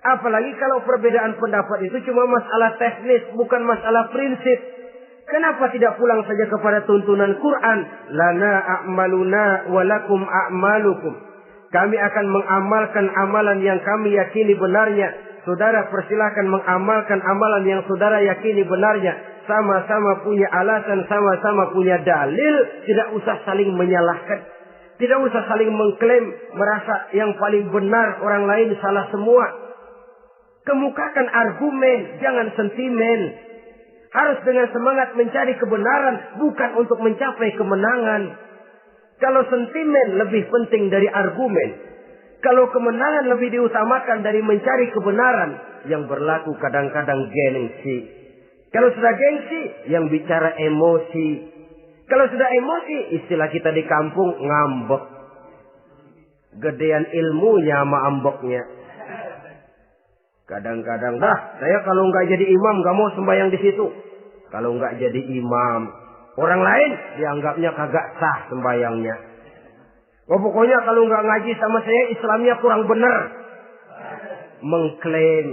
Apalagi kalau perbedaan pendapat itu cuma masalah teknis, bukan masalah prinsip. Kenapa tidak pulang saja kepada tuntunan Quran? Lana a'maluna walakum a'malukum. Kami akan mengamalkan amalan yang kami yakini benarnya. Saudara persilahkan mengamalkan amalan yang saudara yakini benarnya. Sama-sama punya alasan, sama-sama punya dalil. Tidak usah saling menyalahkan. Tidak usah saling mengklaim, merasa yang paling benar, orang lain salah semua. Kemukakan argumen, jangan sentimen. Harus dengan semangat mencari kebenaran, bukan untuk mencapai kemenangan. Kalau sentimen lebih penting dari argumen. Kalau kemenangan lebih diutamakan dari mencari kebenaran. Yang berlaku kadang-kadang gengsi. Kalau sudah gengsi, yang bicara emosi. Kalau sudah emosi, istilah kita di kampung, ngambek. Gedean ilmunya sama ambeknya. Kadang-kadang, saya kalau nggak jadi imam, nggak mau sembahyang di situ. Kalau nggak jadi imam, orang lain dianggapnya kagak sah sembayangnya. Pokoknya kalau nggak ngaji sama saya, Islamnya kurang benar. Mengklaim.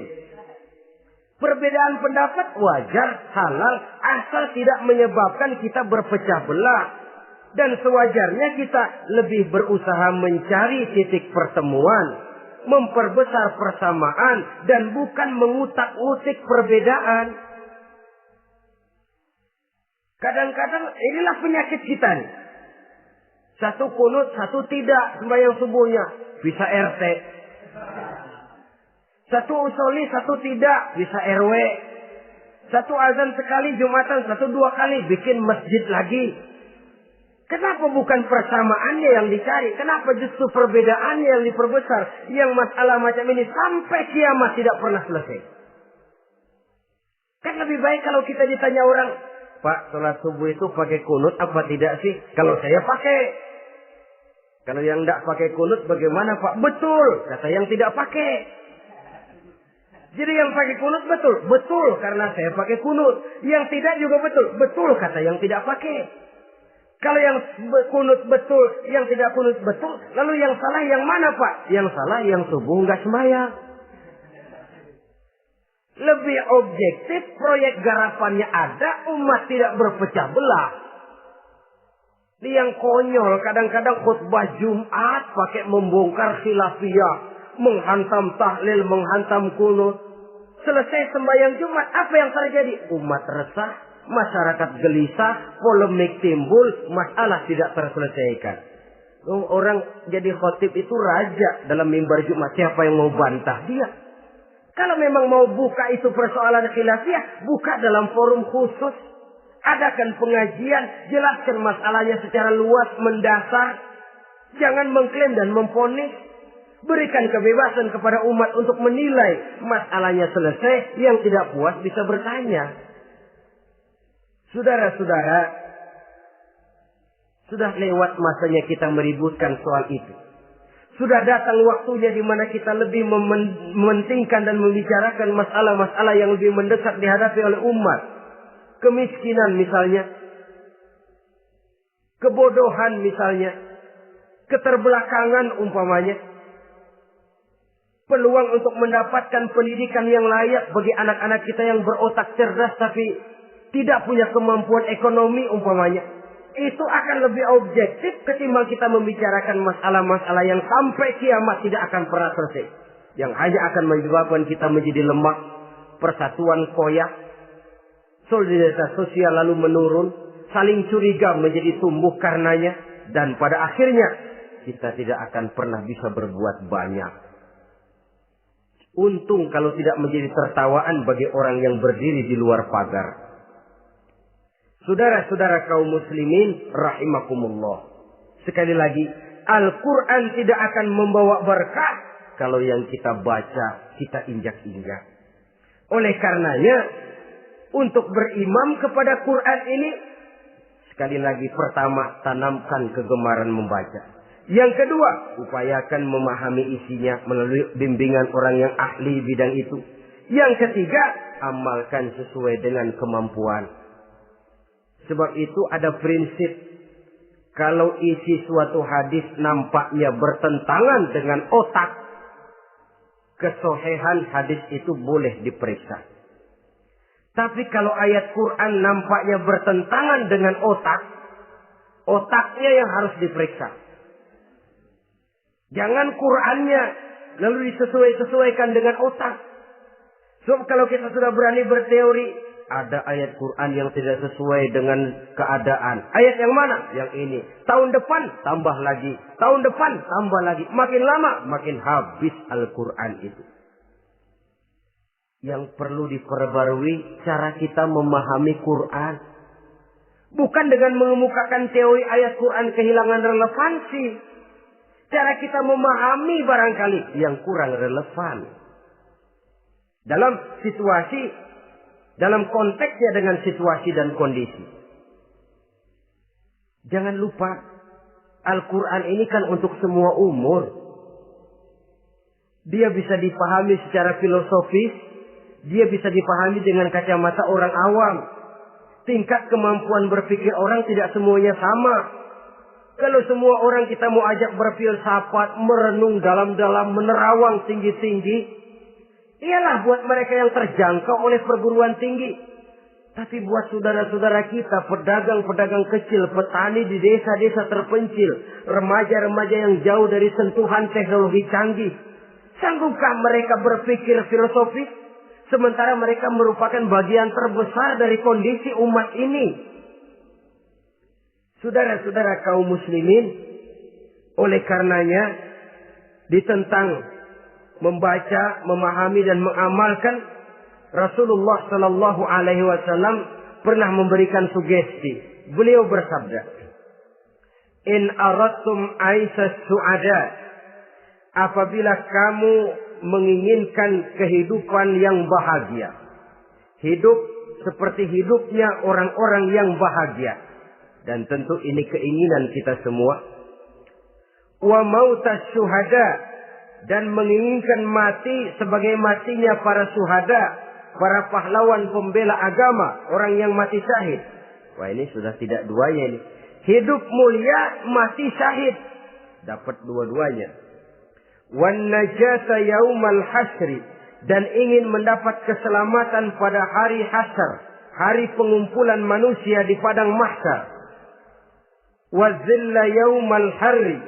Perbedaan pendapat wajar, halal, asal tidak menyebabkan kita berpecah belah. Dan sewajarnya kita lebih berusaha mencari titik pertemuan, memperbesar persamaan, dan bukan mengutak-utik perbedaan. Kadang-kadang inilah penyakit kita nih. Satu kunut, satu tidak sembahyang subuhnya. Bisa RT. Satu usoli, satu tidak. Bisa RW. Satu azan sekali Jumatan, satu dua kali. Bikin masjid lagi. Kenapa bukan persamaannya yang dicari? Kenapa justru perbedaannya yang diperbesar? Yang masalah macam ini sampai kiamat tidak pernah selesai. Kan lebih baik kalau kita ditanya orang, Pak, sholat subuh itu pakai kunut apa tidak sih? Kalau saya pakai. Kalau yang tidak pakai kunut bagaimana Pak? Betul, kata yang tidak pakai. Jadi yang pakai kunut betul. Betul, karena saya pakai kunut. Yang tidak juga betul. Betul, kata yang tidak pakai. Kalau yang kunut betul, yang tidak kunut betul. Lalu yang salah yang mana Pak? Yang salah yang subuh nggak sembahyang. Lebih objektif, proyek garapannya ada, umat tidak berpecah belah. Yang konyol, kadang-kadang khutbah Jumat pakai membongkar khilafiyah, menghantam tahlil, menghantam kunut. Selesai sembahyang Jumat, apa yang terjadi? Umat resah, masyarakat gelisah, polemik timbul, masalah tidak terselesaikan. Orang jadi khotib itu raja dalam mimbar Jumat, siapa yang mau bantah dia? Kalau memang mau buka itu persoalan khilafiyah, buka dalam forum khusus. Adakan pengajian, jelaskan masalahnya secara luas, mendasar. Jangan mengklaim dan memponis. Berikan kebebasan kepada umat untuk menilai masalahnya selesai. Yang tidak puas bisa bertanya. Saudara-saudara, sudah lewat masanya kita meributkan soal itu. Sudah datang waktunya di mana kita lebih mementingkan dan membicarakan masalah-masalah yang lebih mendesak dihadapi oleh umat. Kemiskinan misalnya. Kebodohan misalnya. Keterbelakangan umpamanya. Peluang untuk mendapatkan pendidikan yang layak bagi anak-anak kita yang berotak cerdas tapi tidak punya kemampuan ekonomi umpamanya. Itu akan lebih objektif ketimbang kita membicarakan masalah-masalah yang sampai kiamat tidak akan pernah selesai. Yang hanya akan menyebabkan kita menjadi lemah, persatuan koyak, solidaritas sosial lalu menurun, saling curiga menjadi tumbuh karenanya, dan pada akhirnya kita tidak akan pernah bisa berbuat banyak. Untung kalau tidak menjadi tertawaan bagi orang yang berdiri di luar pagar. Saudara-saudara kaum muslimin rahimakumullah. Sekali lagi, Al-Quran tidak akan membawa berkah kalau yang kita baca, kita injak-injak. Oleh karenanya, untuk berimam kepada Quran ini, sekali lagi pertama, tanamkan kegemaran membaca. Yang kedua, upayakan memahami isinya melalui bimbingan orang yang ahli bidang itu. Yang ketiga, amalkan sesuai dengan kemampuan. Sebab itu ada prinsip, kalau isi suatu hadis nampaknya bertentangan dengan otak, kesohihan hadis itu boleh diperiksa. Tapi kalau ayat Quran nampaknya bertentangan dengan otak, otaknya yang harus diperiksa. Jangan Qur'annya lalu disesuaikan dengan otak. Sebab kalau kita sudah berani berteori, ada ayat Quran yang tidak sesuai dengan keadaan. Ayat yang mana? Yang ini. Tahun depan tambah lagi. Tahun depan tambah lagi. Makin lama makin habis Al-Quran itu. Yang perlu diperbarui cara kita memahami Quran. Bukan dengan mengemukakan teori ayat Quran kehilangan relevansi. Cara kita memahami barangkali yang kurang relevan. Dalam situasi, dalam konteksnya dengan situasi dan kondisi. Jangan lupa, Al-Quran ini kan untuk semua umur. Dia bisa dipahami secara filosofis. Dia bisa dipahami dengan kacamata orang awam. Tingkat kemampuan berpikir orang tidak semuanya sama. Kalau semua orang kita mau ajak berfilsafat, merenung dalam-dalam, menerawang tinggi-tinggi, ialah buat mereka yang terjangkau oleh perguruan tinggi. Tapi buat saudara-saudara kita, pedagang-pedagang kecil, petani di desa-desa terpencil, remaja-remaja yang jauh dari sentuhan teknologi canggih, sanggupkah mereka berpikir filosofis? Sementara mereka merupakan bagian terbesar dari kondisi umat ini. Saudara-saudara kaum muslimin, oleh karenanya ditentang membaca, memahami dan mengamalkan, Rasulullah Sallallahu Alaihi Wasallam pernah memberikan sugesti. Beliau bersabda, "In aradtum aisas su'ada," apabila kamu menginginkan kehidupan yang bahagia, hidup seperti hidupnya orang-orang yang bahagia, dan tentu ini keinginan kita semua. Wa mautas syuhada, dan menginginkan mati sebagai matinya para syuhada, para pahlawan pembela agama, orang yang mati syahid. Wah, ini sudah tidak duanya ini. Hidup mulia, mati syahid. Dapat dua-duanya. Wan najata yaumal hasri, dan ingin mendapat keselamatan pada hari hasyr, hari pengumpulan manusia di padang mahsyar. Wa zilla yaumal harri,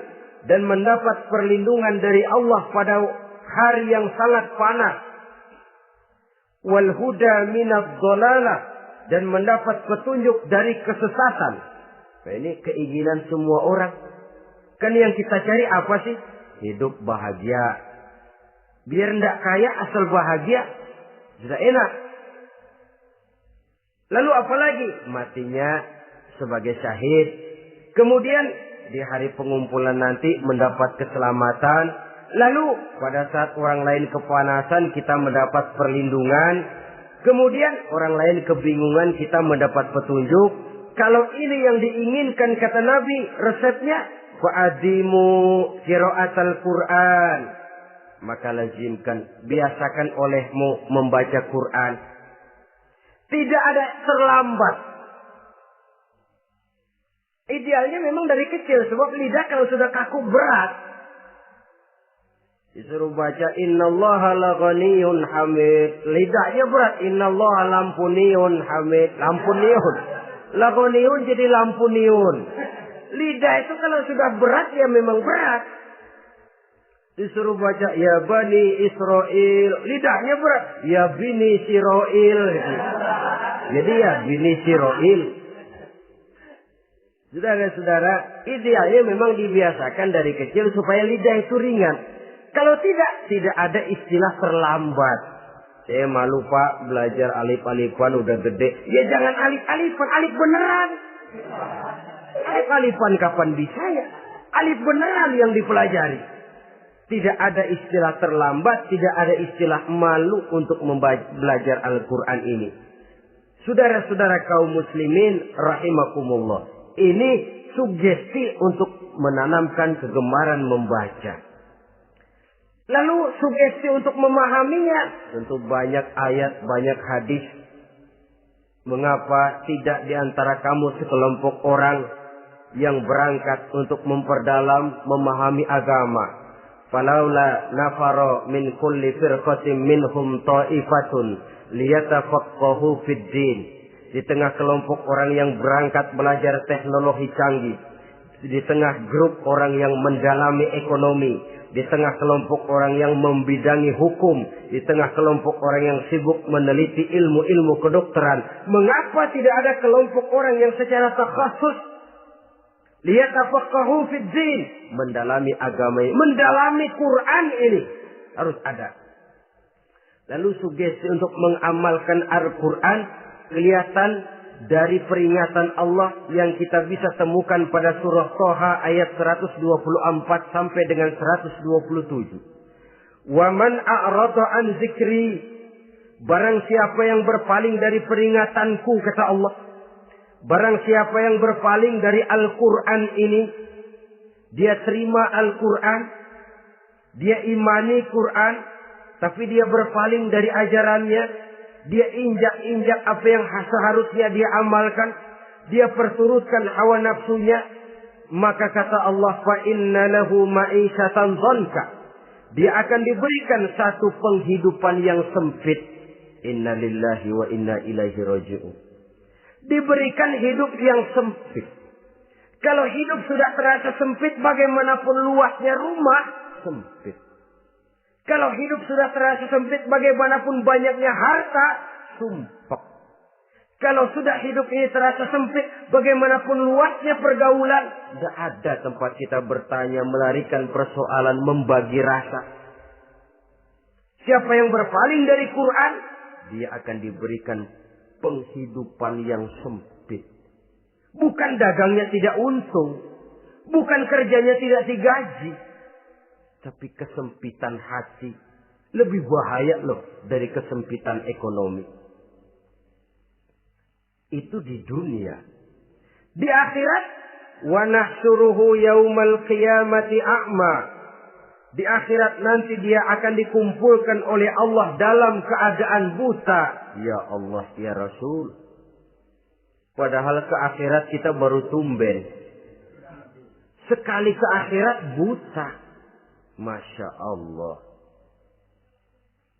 dan mendapat perlindungan dari Allah pada hari yang sangat panas. Wal huda minadh dhalalah, dan mendapat petunjuk dari kesesatan. Nah, ini keinginan semua orang. Kan yang kita cari apa sih? Hidup bahagia. Biar ndak kaya asal bahagia. Sudah enak. Lalu apa lagi? Matinya sebagai syahid. Kemudian di hari pengumpulan nanti mendapat keselamatan. Lalu pada saat orang lain kepanasan kita mendapat perlindungan. Kemudian orang lain kebingungan kita mendapat petunjuk. Kalau ini yang diinginkan kata Nabi, resepnya fa'adimu qiraatal Qur'an, maka lazimkan, biasakan olehmu membaca Quran. Tidak ada terlambat. Idealnya memang dari kecil, sebab lidah kalau sudah kaku berat. Disuruh baca innallaha laghaniyun hamid, lidahnya berat. Innallaha lampuniyun hamid, lampuniyun. Laghaniyun jadi lampuniyun. Lidah itu kalau sudah berat ya memang berat. Disuruh baca ya Bani Israel, lidahnya berat. Ya Bini Siroil. Jadi ya Bini Siroil. Saudara-saudara, idealnya memang dibiasakan dari kecil supaya lidah itu ringan. Kalau tidak ada istilah terlambat. Saya malu Pak, belajar alif-alifan udah gede. Ya jangan alif-alifan, alif beneran. Alif-alifan kapan bisa ya? Alif beneran yang dipelajari. Tidak ada istilah terlambat, tidak ada istilah malu untuk belajar Al-Quran ini. Saudara-saudara kaum muslimin rahimakumullah. Ini sugesti untuk menanamkan kegemaran membaca. Lalu sugesti untuk memahaminya. Tentu banyak ayat, banyak hadis. Mengapa tidak di antara kamu sekelompok orang yang berangkat untuk memperdalam, memahami agama? Falaula nafaro min kulli firqatin minhum ta'ifatun liyatafaqahu fid din. Di tengah kelompok orang yang berangkat belajar teknologi canggih, di tengah grup orang yang mendalami ekonomi, di tengah kelompok orang yang membidangi hukum, di tengah kelompok orang yang sibuk meneliti ilmu-ilmu kedokteran, mengapa tidak ada kelompok orang yang secara takhasus liyatafaqahu fid din, mendalami agama ini, mendalami Quran ini, harus ada. Lalu sugesti untuk mengamalkan Al-Quran kelihatan dari peringatan Allah yang kita bisa temukan pada surah Toha ayat 124 sampai dengan 127. Wa man a'rada an zikri, barang siapa yang berpaling dari peringatanku, kata Allah. Barang siapa yang berpaling dari Al-Quran ini, dia terima Al-Quran, dia imani Quran, tapi dia berpaling dari ajarannya, dia injak-injak apa yang seharusnya dia amalkan, dia perturutkan hawa nafsunya, maka kata Allah, fa inna lahu ma'isyatan dhanka, dia akan diberikan satu penghidupan yang sempit. Inna lillahi wa inna ilaihi raji'un. Diberikan hidup yang sempit. Kalau hidup sudah terasa sempit, bagaimanapun luasnya rumah, sempit. Kalau hidup sudah terasa sempit, bagaimanapun banyaknya harta, sumpek. Kalau sudah hidup ini terasa sempit, bagaimanapun luasnya pergaulan, tidak ada tempat kita bertanya, melarikan persoalan, membagi rasa. Siapa yang berpaling dari Quran, dia akan diberikan penghidupan yang sempit. Bukan dagangnya tidak untung, bukan kerjanya tidak digaji, tapi kesempitan hati lebih bahaya loh dari kesempitan ekonomi. Itu di dunia. Di akhirat, wa nahsyuruhu yaumal qiyamati a'ma. Di akhirat nanti dia akan dikumpulkan oleh Allah dalam keadaan buta. Ya Allah, ya Rasul. Padahal ke akhirat kita baru tumben. Sekali ke akhirat buta. Masya Allah.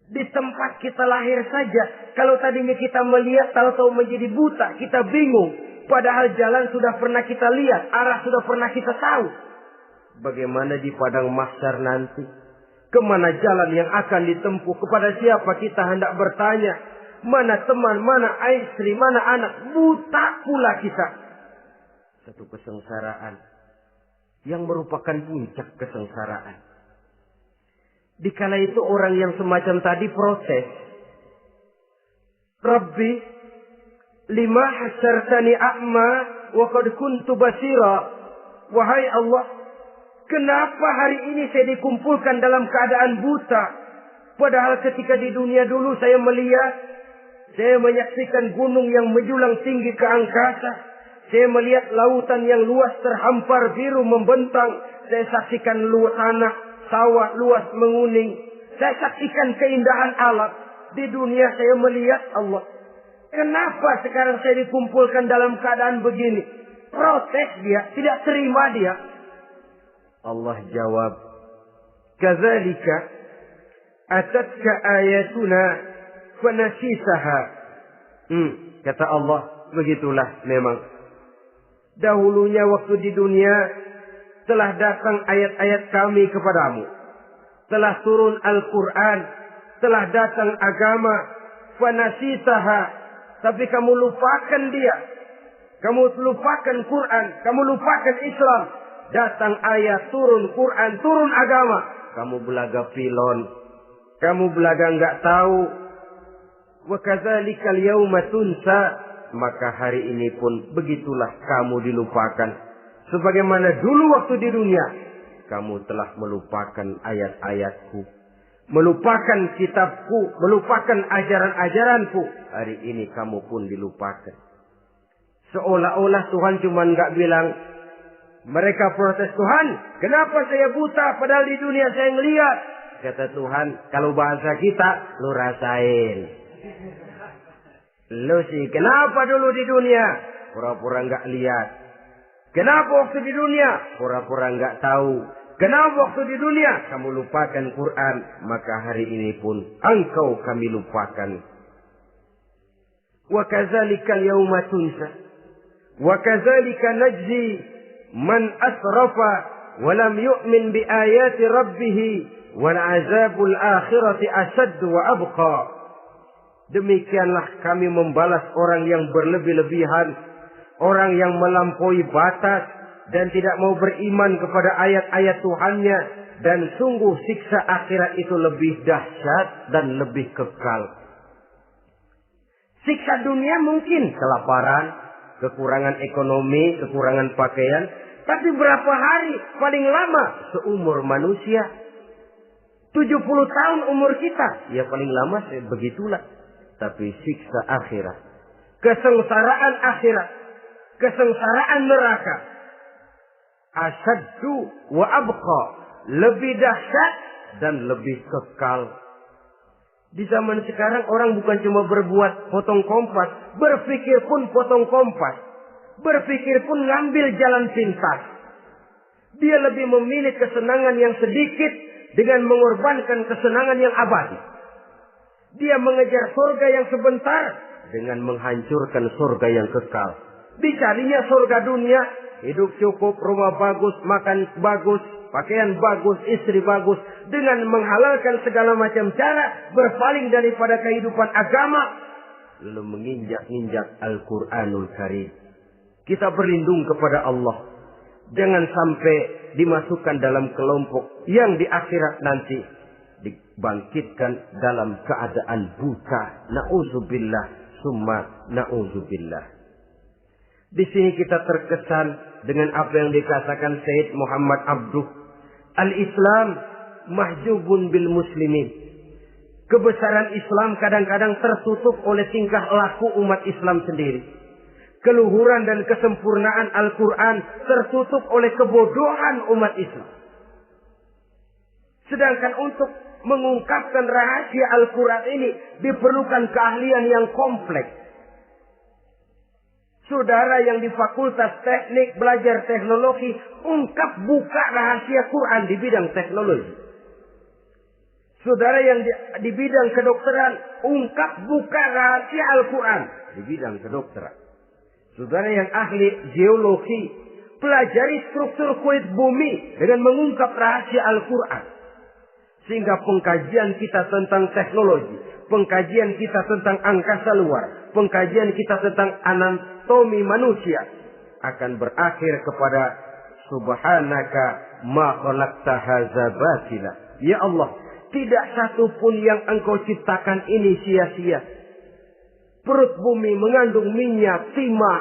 Di tempat kita lahir saja, kalau tadinya kita melihat, tahu-tahu menjadi buta, kita bingung. Padahal jalan sudah pernah kita lihat, arah sudah pernah kita tahu. Bagaimana di padang mahsyar nanti? Kemana jalan yang akan ditempuh? Kepada siapa kita hendak bertanya? Mana teman, mana istri, mana anak? Buta pula kita. Satu kesengsaraan yang merupakan puncak kesengsaraan. Dikala itu orang yang semacam tadi protes. Rabbi, lima hasyartani a'ma wa qad kuntu basira. Wahai Allah, kenapa hari ini saya dikumpulkan dalam keadaan buta? Padahal ketika di dunia dulu saya melihat, saya menyaksikan gunung yang menjulang tinggi ke angkasa. Saya melihat lautan yang luas terhampar biru membentang. Saya saksikan luas tanah, sawah luas menguning. Saya saksikan keindahan alam. Di dunia saya melihat Allah. Kenapa sekarang saya dikumpulkan dalam keadaan begini? Protes dia, tidak terima dia. Allah jawab, kadzalika atatka ayatuna fanasisaha. Kata Allah, begitulah memang. Dahulunya waktu di dunia telah datang ayat-ayat kami kepadamu. Telah turun Al-Quran. Telah datang agama. Fanasisaha. Tapi kamu lupakan dia. Kamu lupakan Quran. Kamu lupakan Islam. Datang ayat, turun Quran, turun agama. Kamu belaga pilon. Kamu belaga enggak tahu. Wa kadzalikal yauma tunsa. Maka hari ini pun begitulah kamu dilupakan. Sebagaimana dulu waktu di dunia, kamu telah melupakan ayat-ayatku. Melupakan kitabku, melupakan ajaran-ajaranku. Hari ini kamu pun dilupakan. Seolah-olah Tuhan cuma enggak bilang, mereka protes, Tuhan, kenapa saya buta padahal di dunia saya ngelihat? Kata Tuhan, kalau bahasa kita, lu rasain. Lu sih, kenapa dulu di dunia? Pura-pura enggak lihat. Kenapa waktu di dunia? Pura-pura enggak tahu. Kenapa waktu di dunia? Kamu lupakan Quran. Maka hari ini pun engkau kami lupakan. Wa kadzalikal yauma tunsa. Wa kadzalika najzi man asrafa walam yu'min bi ayati rabbih wal azabul akhirati asad wa abqa. Demikianlah kami membalas orang yang berlebih-lebihan, orang yang melampaui batas dan tidak mau beriman kepada ayat-ayat Tuhannya, dan sungguh siksa akhirat itu lebih dahsyat dan lebih kekal. Siksa dunia mungkin kelaparan, kekurangan ekonomi, kekurangan pakaian, tapi berapa hari paling lama seumur manusia? 70 tahun umur kita, ya paling lama begitulah. Tapi siksa akhirat, kesengsaraan akhirat, kesengsaraan neraka, asyaddu wa abqa, lebih dahsyat dan lebih kekal. Di zaman sekarang orang bukan cuma berbuat potong kompas, berpikir pun potong kompas, berpikir pun ngambil jalan pintas. Dia lebih memilih kesenangan yang sedikit dengan mengorbankan kesenangan yang abadi. Dia mengejar surga yang sebentar dengan menghancurkan surga yang kekal. Dicarinya surga dunia, hidup cukup, rumah bagus, makan bagus, pakaian bagus, istri bagus, dengan menghalalkan segala macam cara, berpaling daripada kehidupan agama, lalu menginjak-injak Al-Quranul Karim. Kita berlindung kepada Allah, jangan sampai dimasukkan dalam kelompok yang di akhirat nanti dibangkitkan dalam keadaan buta. Na'udzubillah summa na'udzubillah. Di sini kita terkesan dengan apa yang dikatakan Sayyid Muhammad Abduh. Al-Islam mahjubun bil muslimin. Kebesaran Islam kadang-kadang tertutup oleh tingkah laku umat Islam sendiri. Keluhuran dan kesempurnaan Al-Quran tertutup oleh kebodohan umat Islam. Sedangkan untuk mengungkapkan rahasia Al-Quran ini diperlukan keahlian yang kompleks. Saudara yang di Fakultas Teknik belajar teknologi, ungkap buka rahasia Quran di bidang teknologi. Saudara yang di bidang kedokteran, ungkap buka rahasia Al-Quran di bidang kedokteran. Saudara yang ahli geologi, pelajari struktur kulit bumi dengan mengungkap rahasia Al-Quran. Sehingga pengkajian kita tentang teknologi, pengkajian kita tentang angkasa luar, pengkajian kita tentang anatomi manusia akan berakhir kepada Subhanaka ma khalaqta hadza batila. Ya Allah, tidak satu pun yang Engkau ciptakan ini sia-sia. Perut bumi mengandung minyak, timah,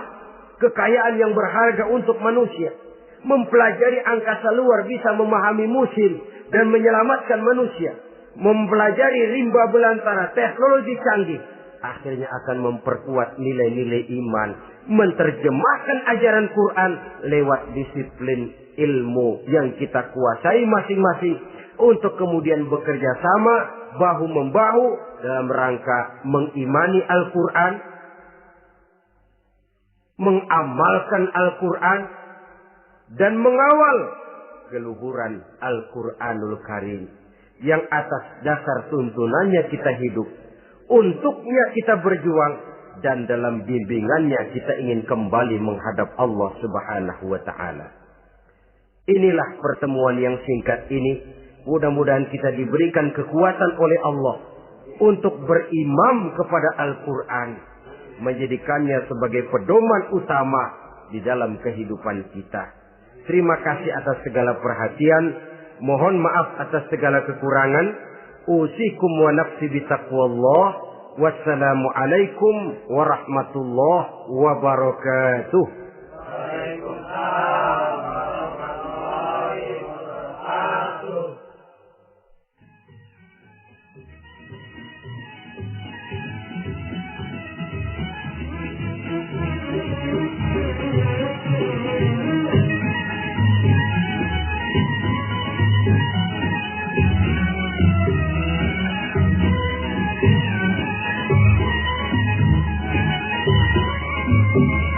kekayaan yang berharga untuk manusia. Mempelajari angkasa luar bisa memahami musim dan menyelamatkan manusia. Mempelajari rimba belantara, teknologi canggih, akhirnya akan memperkuat nilai-nilai iman. Menerjemahkan ajaran Quran lewat disiplin ilmu yang kita kuasai masing-masing. Untuk kemudian bekerja sama, bahu-membahu dalam rangka mengimani Al-Quran, mengamalkan Al-Quran, dan mengawal keluhuran Al-Quranul Karim yang atas dasar tuntunannya kita hidup, untuknya kita berjuang, dan dalam bimbingannya kita ingin kembali menghadap Allah Subhanahu wa Ta'ala. Inilah pertemuan yang singkat ini. Mudah-mudahan kita diberikan kekuatan oleh Allah untuk berimam kepada Al-Quran, menjadikannya sebagai pedoman utama di dalam kehidupan kita. Terima kasih atas segala perhatian. Mohon maaf atas segala kekurangan. Usikum wa nafsi bitaqwallah. Wassalamualaikum warahmatullahi wabarakatuh. Waalaikumsalam warahmatullahi wabarakatuh. Thank you.